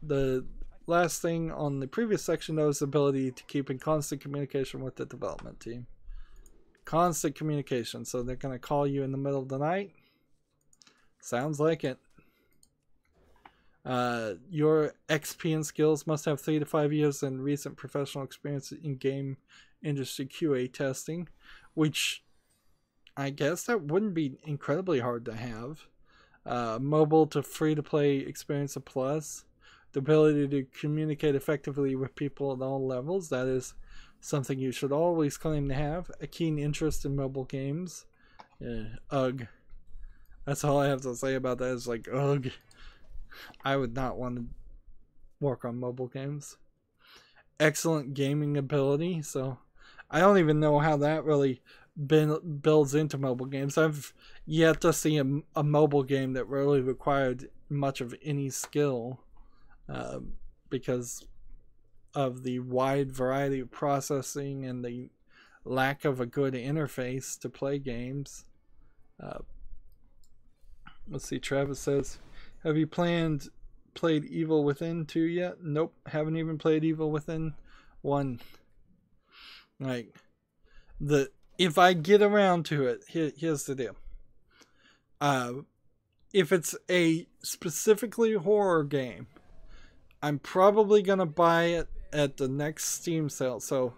the last thing on the previous section, though, is the ability to keep in constant communication with the development team. Constant communication. So they're going to call you in the middle of the night. Sounds like it. Your XP and skills must have 3 to 5 years and recent professional experience in game industry QA testing, which I guess that wouldn't be incredibly hard to have. Mobile to free-to-play experience a plus. The ability to communicate effectively with people at all levels. That is something you should always claim to have. A keen interest in mobile games. Ugh. That's all I have to say about that, is like, ugh. I would not want to work on mobile games. Excellent gaming ability. So I don't even know how that really builds into mobile games. I've yet to see a mobile game that really required much of any skill, because of the wide variety of processing and the lack of a good interface to play games. Let's see, Travis says, have you played Evil Within 2 yet? Nope, haven't even played Evil Within 1. Like, if I get around to it, here's the deal. If it's a specifically horror game, I'm probably gonna buy it at the next Steam sale. So,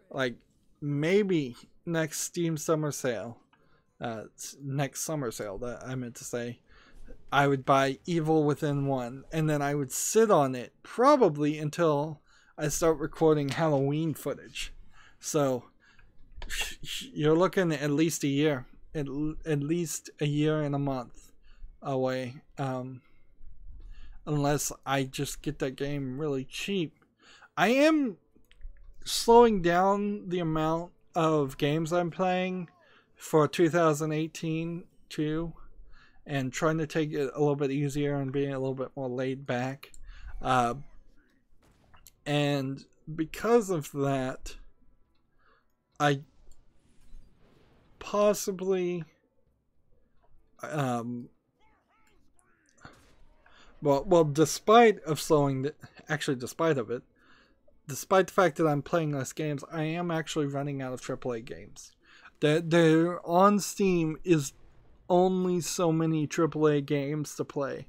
like, maybe next Steam summer sale, next summer sale, that I meant to say, I would buy Evil Within 1, and then I would sit on it probably until I start recording Halloween footage. So you're looking at least a year, at least a year and a month away, unless I just get that game really cheap. I am slowing down the amount of games I'm playing for 2018 too, and trying to take it a little bit easier and being a little bit more laid back. And because of that, I possibly, despite of slowing, despite the fact that I'm playing less games, I am actually running out of AAA games. There on Steam is only so many AAA games to play.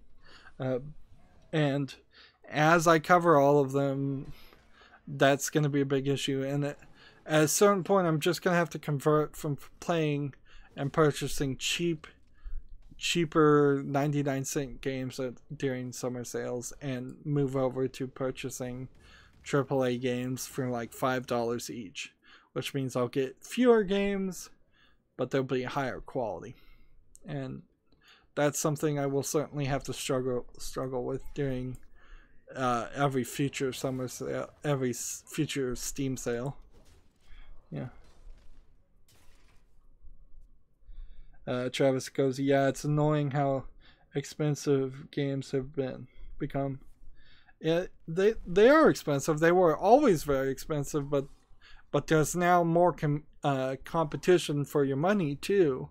And as I cover all of them, that's going to be a big issue. And at a certain point, I'm just going to have to convert from playing and purchasing cheaper 99-cent games during summer sales and move over to purchasing AAA games for like $5 each, which means I'll get fewer games, but they'll be higher quality. And that's something I will certainly have to struggle with during every future summer sale, every future Steam sale. Yeah. Travis goes, yeah, it's annoying how expensive games have become. Yeah, they are expensive. They were always very expensive, but there's now more competition for your money too.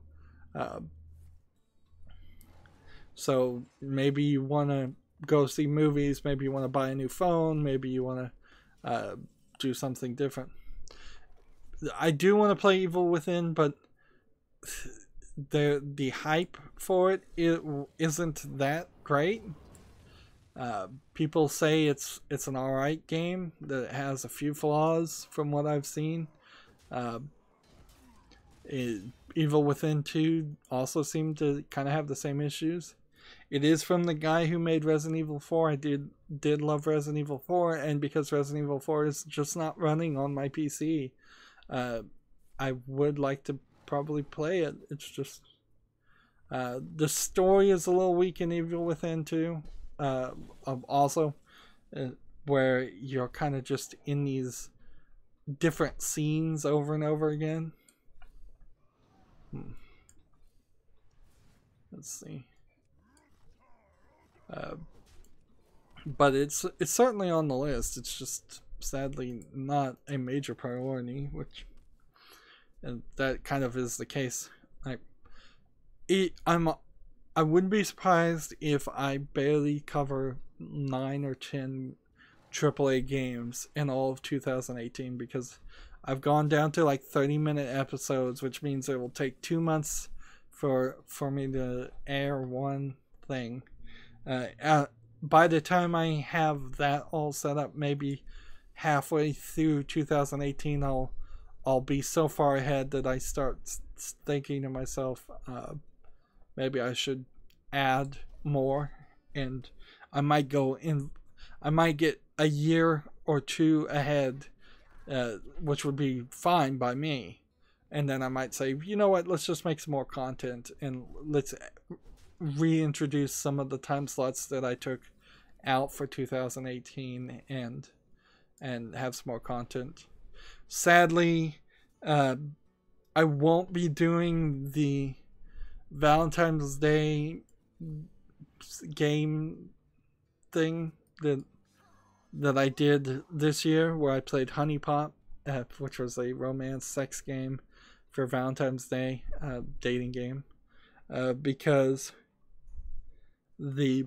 So maybe you want to go see movies, maybe you want to buy a new phone, maybe you want to do something different. I do want to play Evil Within, but the hype for it isn't that great. People say it's an alright game, that it has a few flaws from what I've seen. Evil Within 2 also seemed to kind of have the same issues. It is from the guy who made Resident Evil 4. I did love Resident Evil 4, and because Resident Evil 4 is just not running on my PC, I would like to probably play it. It's just the story is a little weak in Evil Within 2. Also, where you're kind of just in these different scenes over and over again. Let's see. But it's certainly on the list. It's just sadly not a major priority, and that kind of is the case. I wouldn't be surprised if I barely cover 9 or 10 AAA games in all of 2018, because I've gone down to like 30-minute episodes, which means it will take 2 months for me to air one thing. By the time I have that all set up, maybe halfway through 2018, I'll be so far ahead that I start thinking to myself, maybe I should add more, and I might get a year or two ahead, which would be fine by me. And then I might say, you know what, let's just make some more content, and let's reintroduce some of the time slots that I took out for 2018 and have some more content. Sadly, I won't be doing the Valentine's Day game thing that I did this year, where I played Honey Pop, which was a romance sex game for Valentine's Day, dating game, because the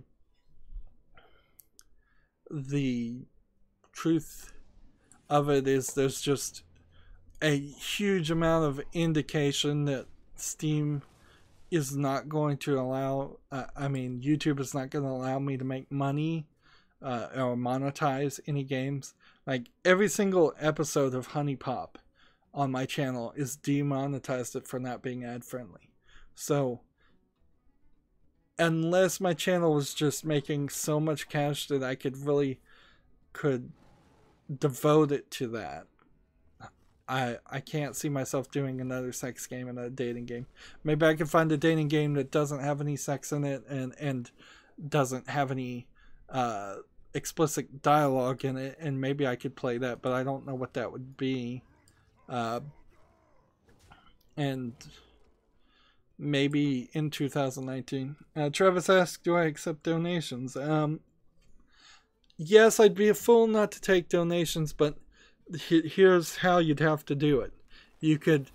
truth of it is there's just a huge amount of indication that Steam is not going to allow, YouTube is not going to allow me to make money or monetize any games. Like, every single episode of Honey Pop on my channel is demonetized for not being ad friendly. So unless my channel was just making so much cash that I could devote it to that, I can't see myself doing another sex game and a dating game. Maybe I could find a dating game that doesn't have any sex in it and doesn't have any explicit dialogue in it, and maybe I could play that, but I don't know what that would be. And maybe in 2019. Travis asks, do I accept donations? Yes, I'd be a fool not to take donations, but here's how you'd have to do it. You could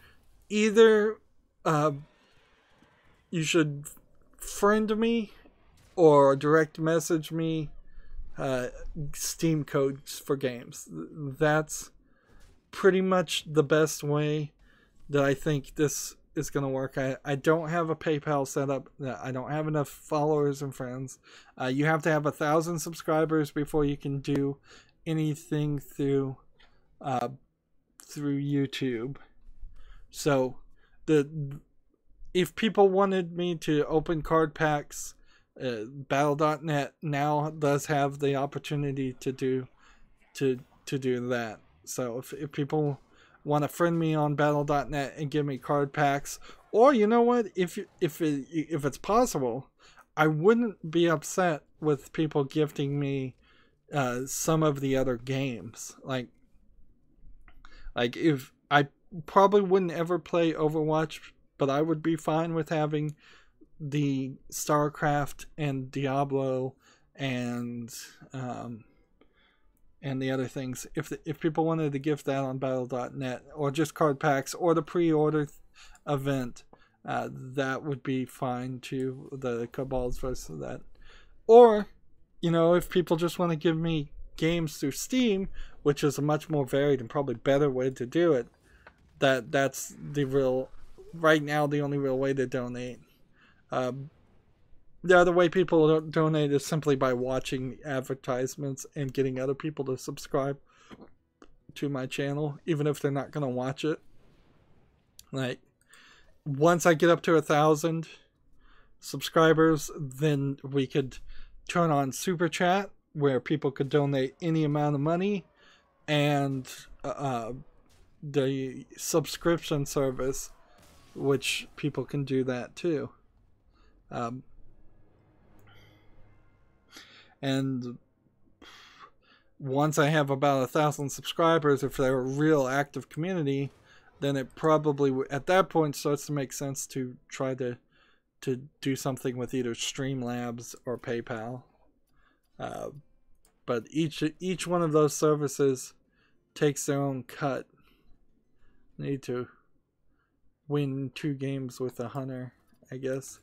either you should friend me or direct message me Steam codes for games. That's pretty much the best way that I think this is going to work. I don't have a PayPal set up. I don't have enough followers and friends. You have to have 1,000 subscribers before you can do anything through YouTube. So if people wanted me to open card packs, Battle.net now does have the opportunity to do that. So if people want to friend me on Battle.net and give me card packs, or you know what, if it's possible, I wouldn't be upset with people gifting me some of the other games. Like if I probably wouldn't ever play Overwatch, but I would be fine with having the StarCraft and Diablo and the other things. If people wanted to gift that on Battle.net, or just card packs, or the pre-order event, that would be fine too. The Cabal's versus that. Or, you know, if people just want to give me games through Steam, which is a much more varied and probably better way to do it, that's the real, right now, the only real way to donate. The other way people donate is simply by watching advertisements and getting other people to subscribe to my channel, even if they're not going to watch it. Like, once I get up to 1,000 subscribers, then we could turn on Super Chat, where people could donate any amount of money, and the subscription service, which people can do that too. And once I have about 1,000 subscribers, if they're a real active community, then it probably at that point starts to make sense to try to do something with either Streamlabs or PayPal. But each one of those services takes their own cut. Need to win 2 games with a hunter, I guess.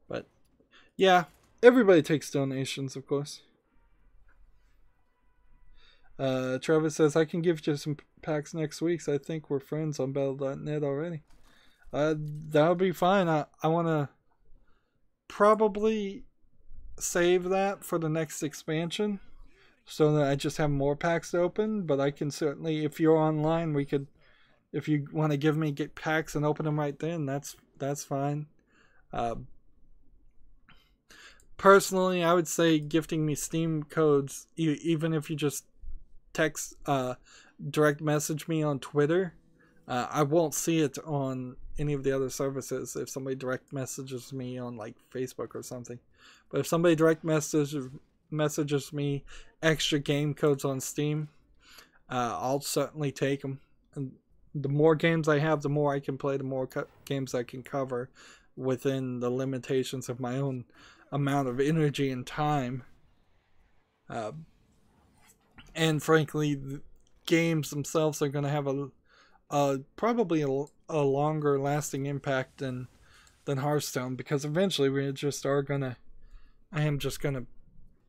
But yeah, everybody takes donations, of course. Travis says, I can give you some packs next week, so I think we're friends on Battle.net already. That would be fine. I want to probably save that for the next expansion, so that I just have more packs to open. But I can certainly, if you're online, we could, if you want to give me packs and open them right then, that's fine. Personally, I would say gifting me Steam codes, even if you just text, direct message me on Twitter. I won't see it on any of the other services if somebody direct messages me on like Facebook or something. But if somebody direct messages me extra game codes on Steam, I'll certainly take them. And the more games I have, the more I can play, the more games I can cover within the limitations of my own amount of energy and time. And frankly, the games themselves are going to have probably a longer lasting impact than Hearthstone, because eventually I am just gonna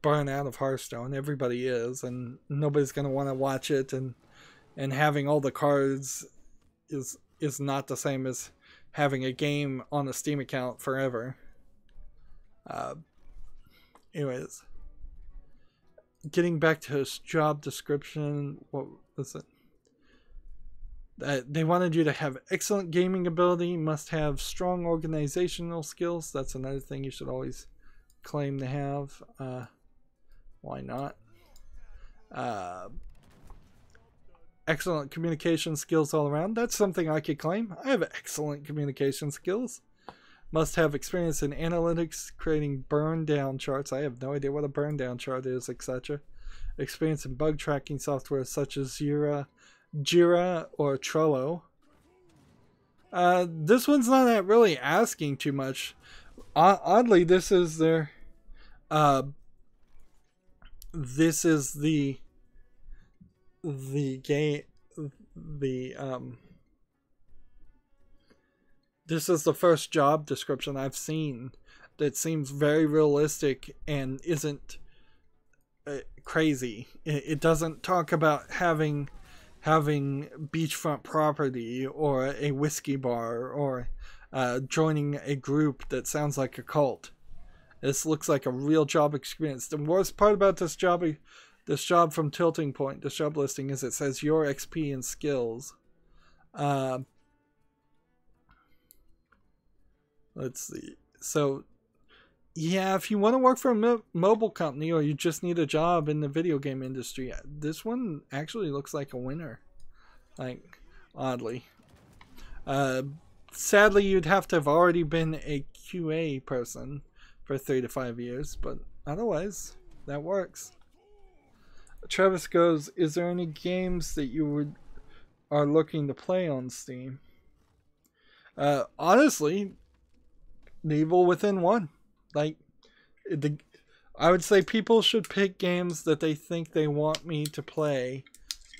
burn out of Hearthstone. Everybody is, and nobody's gonna want to watch it, and having all the cards is not the same as having a game on a Steam account forever. Anyways, getting back to his job description, what was it? They wanted you to have excellent gaming ability, must have strong organizational skills. That's another thing you should always claim to have. Why not? Excellent communication skills all around. That's something I could claim. I have excellent communication skills. Must have experience in analytics, creating burn down charts. I have no idea what a burn down chart is, etc. Experience in bug tracking software such as Jira or Trello. This one's not really asking too much. Oddly, this is their this is the game, this is the first job description I've seen that seems very realistic and isn't crazy. It doesn't talk about having having beachfront property or a whiskey bar or joining a group that sounds like a cult. This looks like a real job experience. The worst part about this job from Tilting Point, this job listing, is it says your XP and skills. Let's see. So, yeah, if you want to work for a mobile company or you just need a job in the video game industry, this one actually looks like a winner. Like, oddly. Sadly, you'd have to have already been a QA person for 3 to 5 years, but otherwise, that works. Travis goes, is there any games that you are looking to play on Steam? Honestly, Evil Within 1. Like, I would say people should pick games that they think they want me to play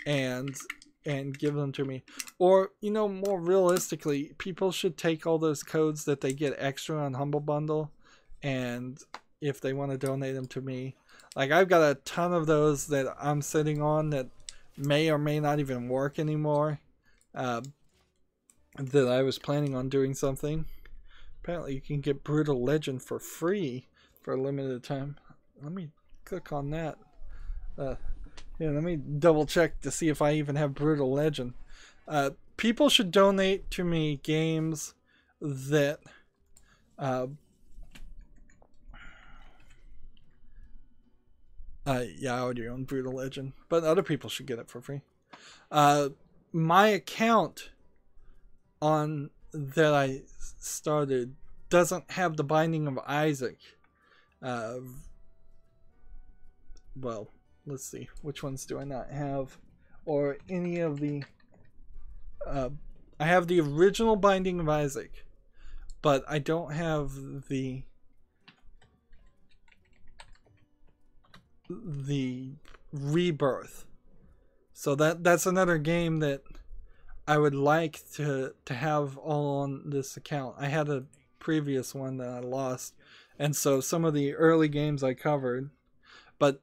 and give them to me. Or, you know, more realistically, people should take all those codes that they get extra on Humble Bundle, and if they want to donate them to me. Like, I've got a ton of those that I'm sitting on that may or may not even work anymore, that I was planning on doing something. Apparently you can get Brutal Legend for free for a limited time. Let me click on that. Yeah, let me double check to see if I even have Brutal Legend. People should donate to me games that yeah, I already own Brutal Legend, but other people should get it for free. My account on that I started doesn't have the Binding of Isaac. Well, let's see, which ones do I not have, or any of the I have the original Binding of Isaac, but I don't have the Rebirth. So that's another game that I would like to have all on this account. I had a previous one that I lost, and so some of the early games I covered, but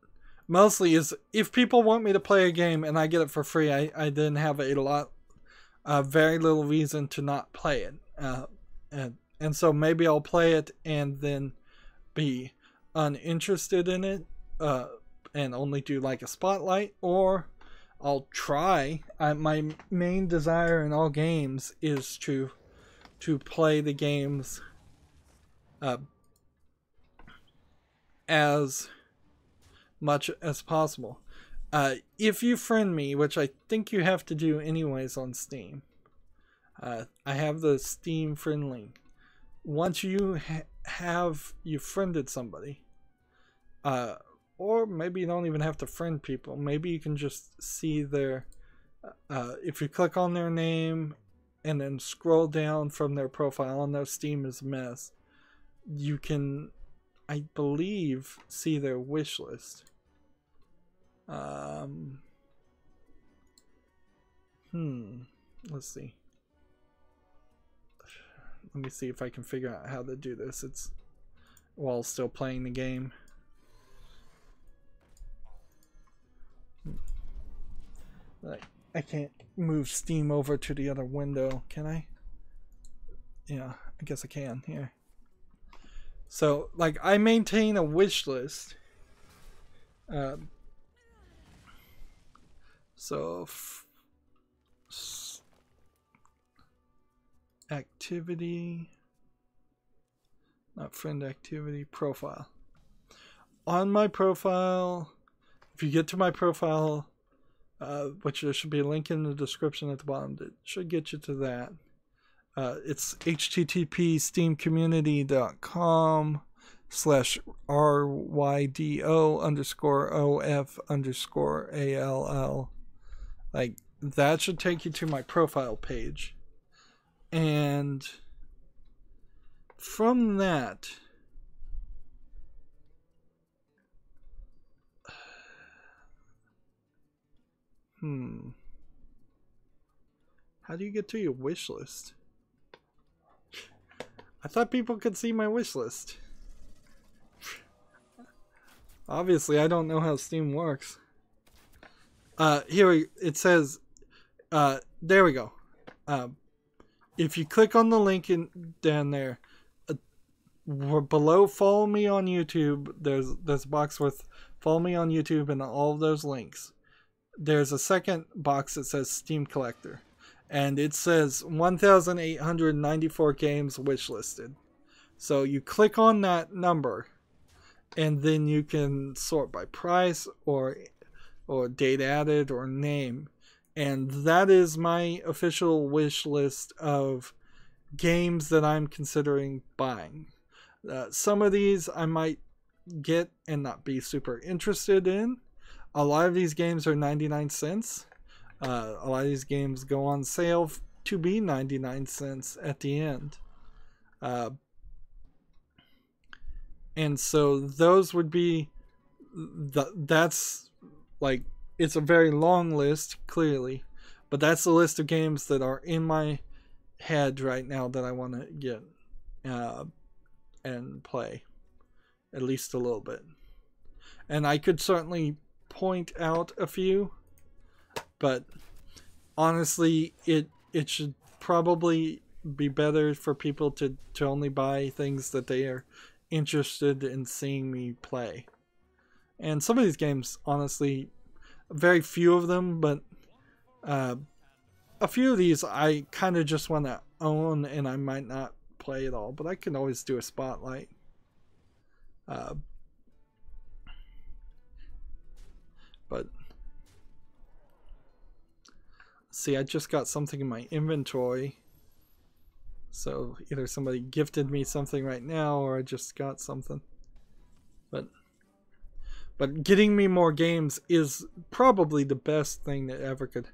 mostly is if people want me to play a game and I get it for free, I then have very little reason to not play it, and so maybe I'll play it and then be uninterested in it, and only do like a spotlight, or I'll try. My main desire in all games is to play the games as much as possible. If you friend me, which I think you have to do anyways on Steam, I have the Steam friend link. Once you you friended somebody, or maybe you don't even have to friend people. Maybe you can just see their, if you click on their name and then scroll down from their profile, and their Steam is a mess, you can, I believe, see their wish list. Let's see. Let me see if I can figure out how to do this. It's while still playing the game. I can't move Steam over to the other window, can I? Yeah, I guess I can here. So, like, I maintain a wish list. So, activity, not friend activity, profile. On my profile, if you get to my profile, which there should be a link in the description at the bottom that should get you to that. It's http://rydo_of_all. Like, that should take you to my profile page. And from that, how do you get to your wish list? I thought people could see my wish list. Obviously, I don't know how Steam works. Here it says there we go. If you click on the link down there, below follow me on YouTube, there's a box with follow me on YouTube and all of those links. There's a second box that says Steam Collector, and it says 1,894 games wishlisted. So you click on that number, and then you can sort by price or date added or name, and that is my official wish list of games that I'm considering buying. Some of these I might get and not be super interested in. A lot of these games are 99 cents. A lot of these games go on sale to be 99 cents at the end. And so those would be, that's like, it's a very long list, clearly. But that's the list of games that are in my head right now that I want to get and play. At least a little bit. And I could certainly point out a few, but honestly it should probably be better for people to only buy things that they are interested in seeing me play. And some of these games, honestly, very few of them, but a few of these I kind of just want to own, and I might not play at all, but I can always do a spotlight. But see, I just got something in my inventory, so either somebody gifted me something right now or I just got something. But getting me more games is probably the best thing that ever could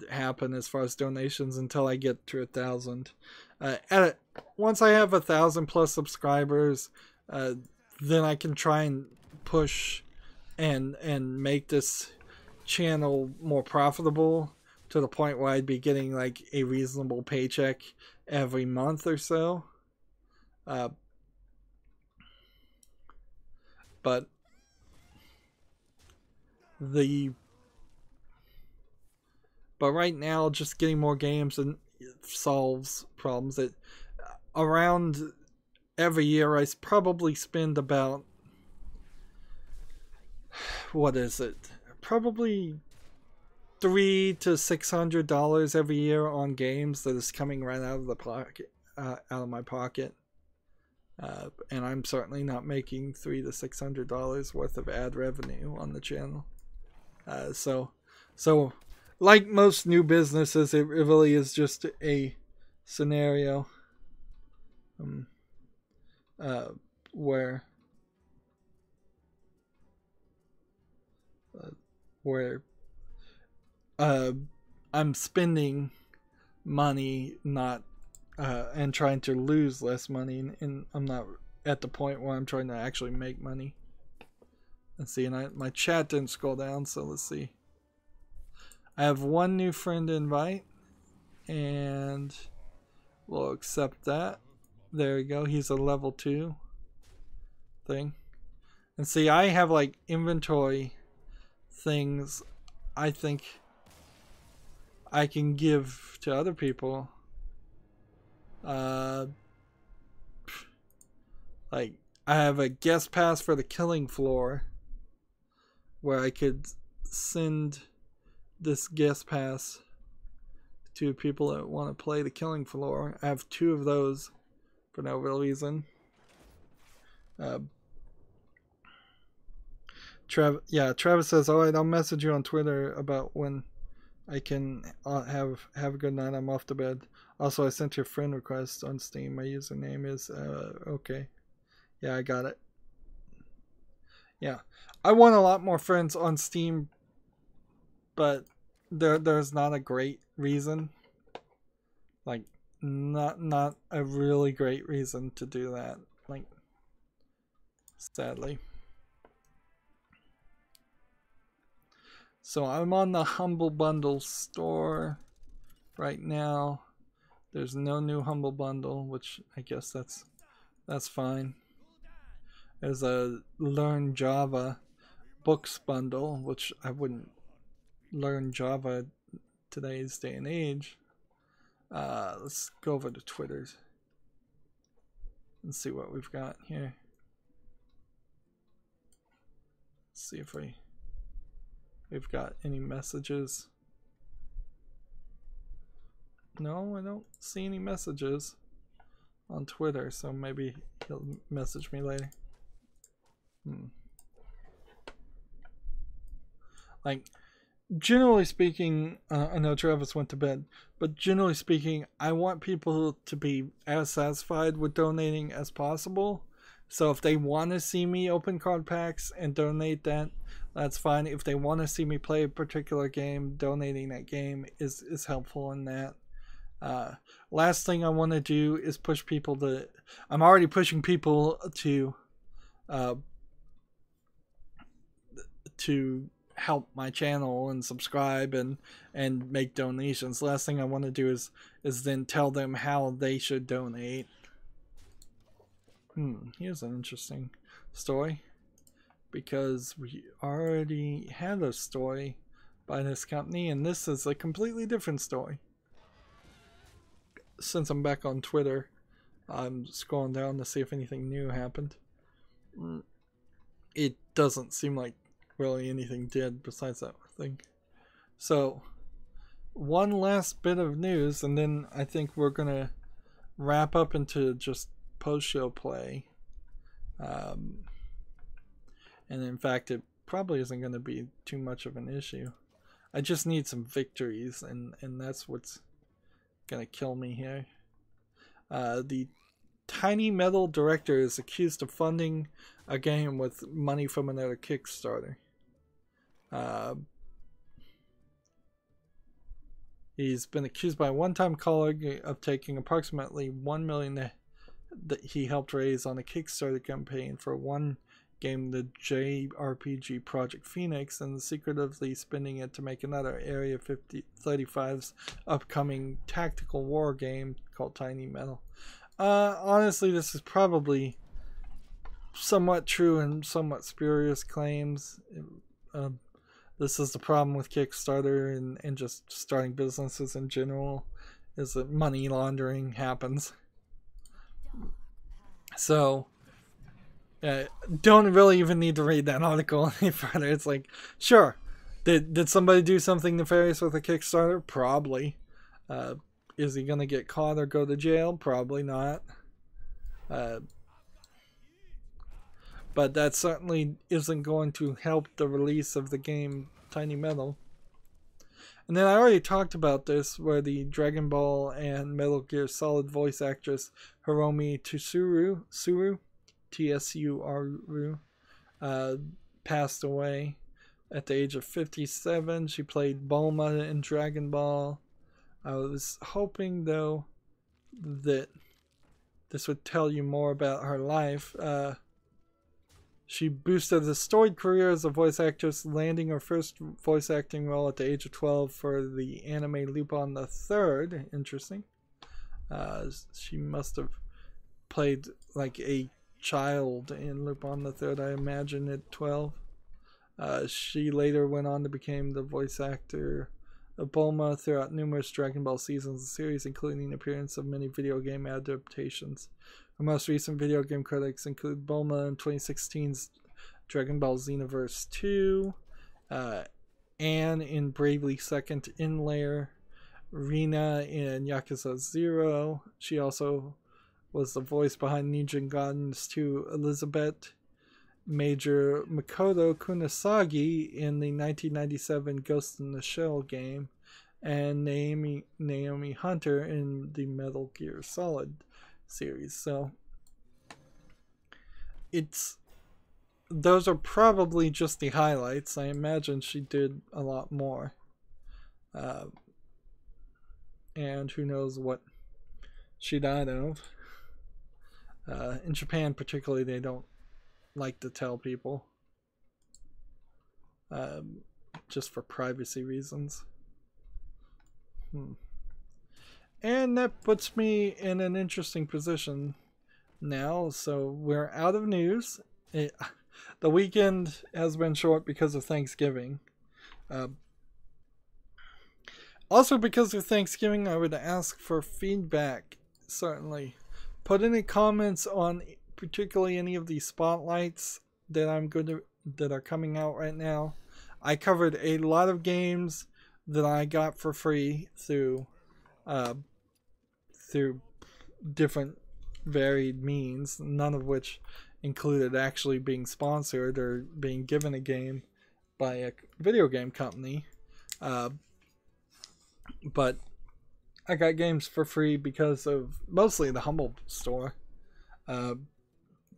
happen as far as donations until I get to 1,000. Once I have 1,000 plus subscribers, then I can try and push and make this channel more profitable to the point where I'd be getting like a reasonable paycheck every month or so. But right now, just getting more games and solves problems. That around every year I probably spend about, what is it? Probably $300 to $600 every year on games that is coming right out of the pocket, out of my pocket. And I'm certainly not making $300 to $600 worth of ad revenue on the channel. So like most new businesses, it really is just a scenario where I'm spending money not and trying to lose less money, and I'm not at the point where I'm trying to actually make money. Let's see, and my chat didn't scroll down, so let's see. I have one new friend invite, and we'll accept that. There we go. He's a level 2 thing. And see, I have like inventory things I think I can give to other people. Like, I have a guest pass for the killing floor where I could send this guest pass to people that want to play the killing floor. I have 2 of those for no real reason. Travis says, alright, I'll message you on Twitter about when I can have a good night. I'm off to bed. Also, I sent you a friend request on Steam. My username is okay. Yeah, I got it. Yeah, I want a lot more friends on Steam, but there's not a great reason. Like, not a really great reason to do that. Like, sadly. So I'm on the Humble Bundle store right now. There's no new Humble Bundle, which I guess that's fine. There's a Learn Java Books bundle, which I wouldn't learn Java today's day and age. Let's go over to Twitter's and see what we've got here. Let's see if we've got any messages. No, I don't see any messages on Twitter, so maybe he'll message me later. Like, generally speaking, I know Travis went to bed, but generally speaking, I want people to be as satisfied with donating as possible. So if they want to see me open card packs and donate that, that's fine. If they want to see me play a particular game, donating that game is helpful in that. Last thing I want to do is push people to... I'm already pushing people to help my channel and subscribe and make donations. Last thing I want to do is then tell them how they should donate. Here's an interesting story, because we already had a story by this company, and this is a completely different story. Since I'm back on Twitter, I'm scrolling down to see if anything new happened. It doesn't seem like really anything did besides that thing. So, one last bit of news, and then I think we're gonna wrap up into just post-show play. And in fact, it probably isn't going to be too much of an issue. I just need some victories, and that's what's going to kill me here. The Tiny Metal director is accused of funding a game with money from another Kickstarter. He's been accused by a one-time colleague of taking approximately $1 million that he helped raise on a Kickstarter campaign for one game, the JRPG Project Phoenix, and secretively spending it to make another Area 35's upcoming tactical war game called Tiny Metal. Honestly, this is probably somewhat true and somewhat spurious claims. This is the problem with Kickstarter and just starting businesses in general, is that money laundering happens. So, don't really even need to read that article any further. It's like, sure, did somebody do something nefarious with a Kickstarter? Probably. Is he going to get caught or go to jail? Probably not. But that certainly isn't going to help the release of the game Tiny Metal. And then I already talked about this, where the Dragon Ball and Metal Gear Solid voice actress Hiromi Tsuru, T-S-U-R-U, passed away at the age of 57. She played Bulma in Dragon Ball. I was hoping, though, that this would tell you more about her life. She boosted a storied career as a voice actress, landing her first voice acting role at the age of 12 for the anime Lupin the Third. Interesting. She must have played like a child in Lupin the Third, I imagine, at 12. She later went on to become the voice actor of Bulma throughout numerous Dragon Ball seasons and series, including the appearance of many video game adaptations. Her most recent video game credits include Bulma in 2016's Dragon Ball Xenoverse 2, Anne in Bravely Second Inlayer, Rina in Yakuza 0. She also was the voice behind Ninja Gaiden's 2 Elizabeth, Major Makoto Kunasagi in the 1997 Ghost in the Shell game, and Naomi Hunter in the Metal Gear Solid series. So those are probably just the highlights. I imagine she did a lot more, and who knows what she died of. In Japan particularly, they don't like to tell people, just for privacy reasons. And that puts me in an interesting position now. So we're out of news. The weekend has been short because of Thanksgiving. Also, because of Thanksgiving, I would ask for feedback, certainly. Put any comments on particularly any of these spotlights that are coming out right now. I covered a lot of games that I got for free through through different varied means, none of which included actually being sponsored or being given a game by a video game company. But I got games for free because of mostly the Humble store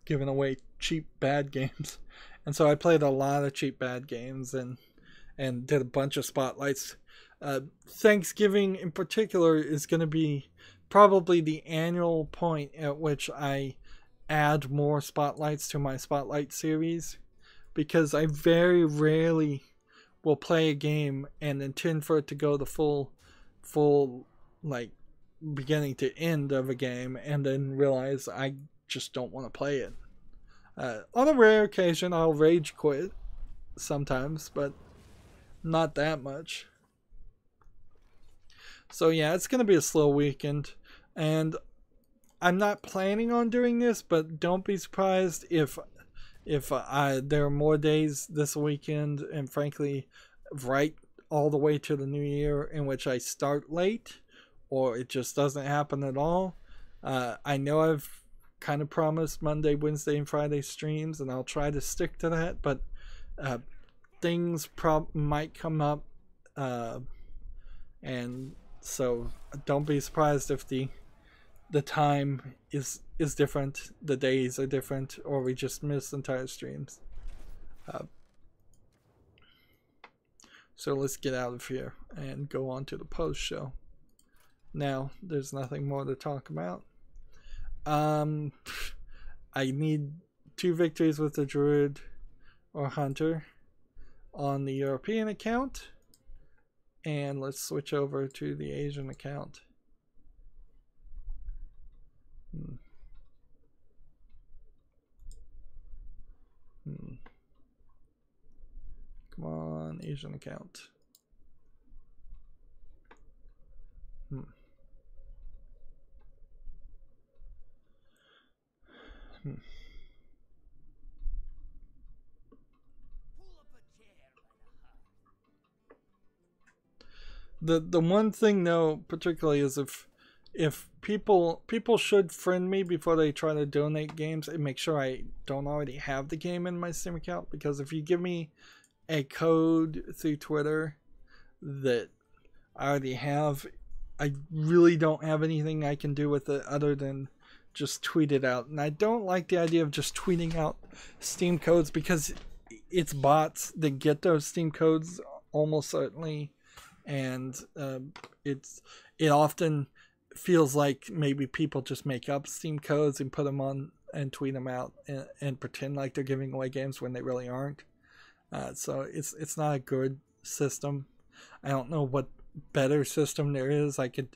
giving away cheap bad games. And so I played a lot of cheap bad games and did a bunch of spotlights. Thanksgiving in particular is going to be probably the annual point at which I add more spotlights to my spotlight series, because I very rarely will play a game and intend for it to go the full like beginning to end of a game and then realize I just don't want to play it. On a rare occasion I'll rage quit sometimes, but not that much. So yeah, it's gonna be a slow weekend, and I'm not planning on doing this, but don't be surprised if there are more days this weekend, and frankly right all the way to the new year, in which I start late or it just doesn't happen at all. I know I've kind of promised Monday, Wednesday, and Friday streams, and I'll try to stick to that, but things might come up, and so don't be surprised if the time is different, the days are different, or we just miss entire streams. So let's get out of here and go on to the post show. Now there's nothing more to talk about. I need 2 victories with the Druid or Hunter on the European account, and let's switch over to the Asian account. Come on, Asian account. The one thing though, particularly, is if people should friend me before they try to donate games and make sure I don't already have the game in my Steam account, because if you give me a code through Twitter that I already have, I really don't have anything I can do with it other than just tweet it out. And I don't like the idea of just tweeting out Steam codes, because it's bots that get those Steam codes almost certainly, and it often feels like maybe people just make up Steam codes and put them on and tweet them out and pretend like they're giving away games when they really aren't. So it's not a good system. I don't know what better system there is. I could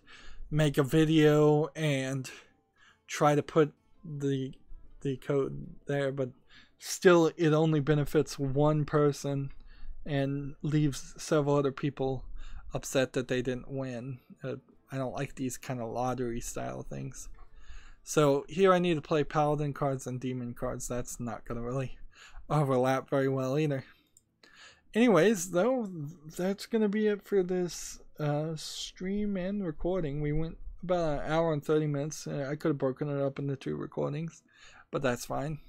make a video and try to put the code there, but still it only benefits one person and leaves several other people upset that they didn't win. I don't like these kind of lottery style things. So here I need to play paladin cards and demon cards. That's not going to really overlap very well either. Anyways, though, that's going to be it for this stream and recording. We went about an hour and 30 minutes. I could have broken it up into 2 recordings, but that's fine.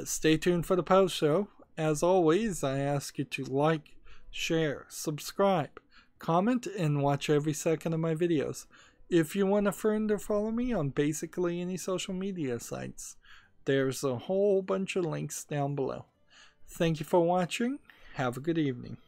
Stay tuned for the post show. As always, I ask you to like, share, subscribe, comment, and watch every second of my videos. If you want a friend or follow me on basically any social media sites, there's a whole bunch of links down below. Thank you for watching. Have a good evening.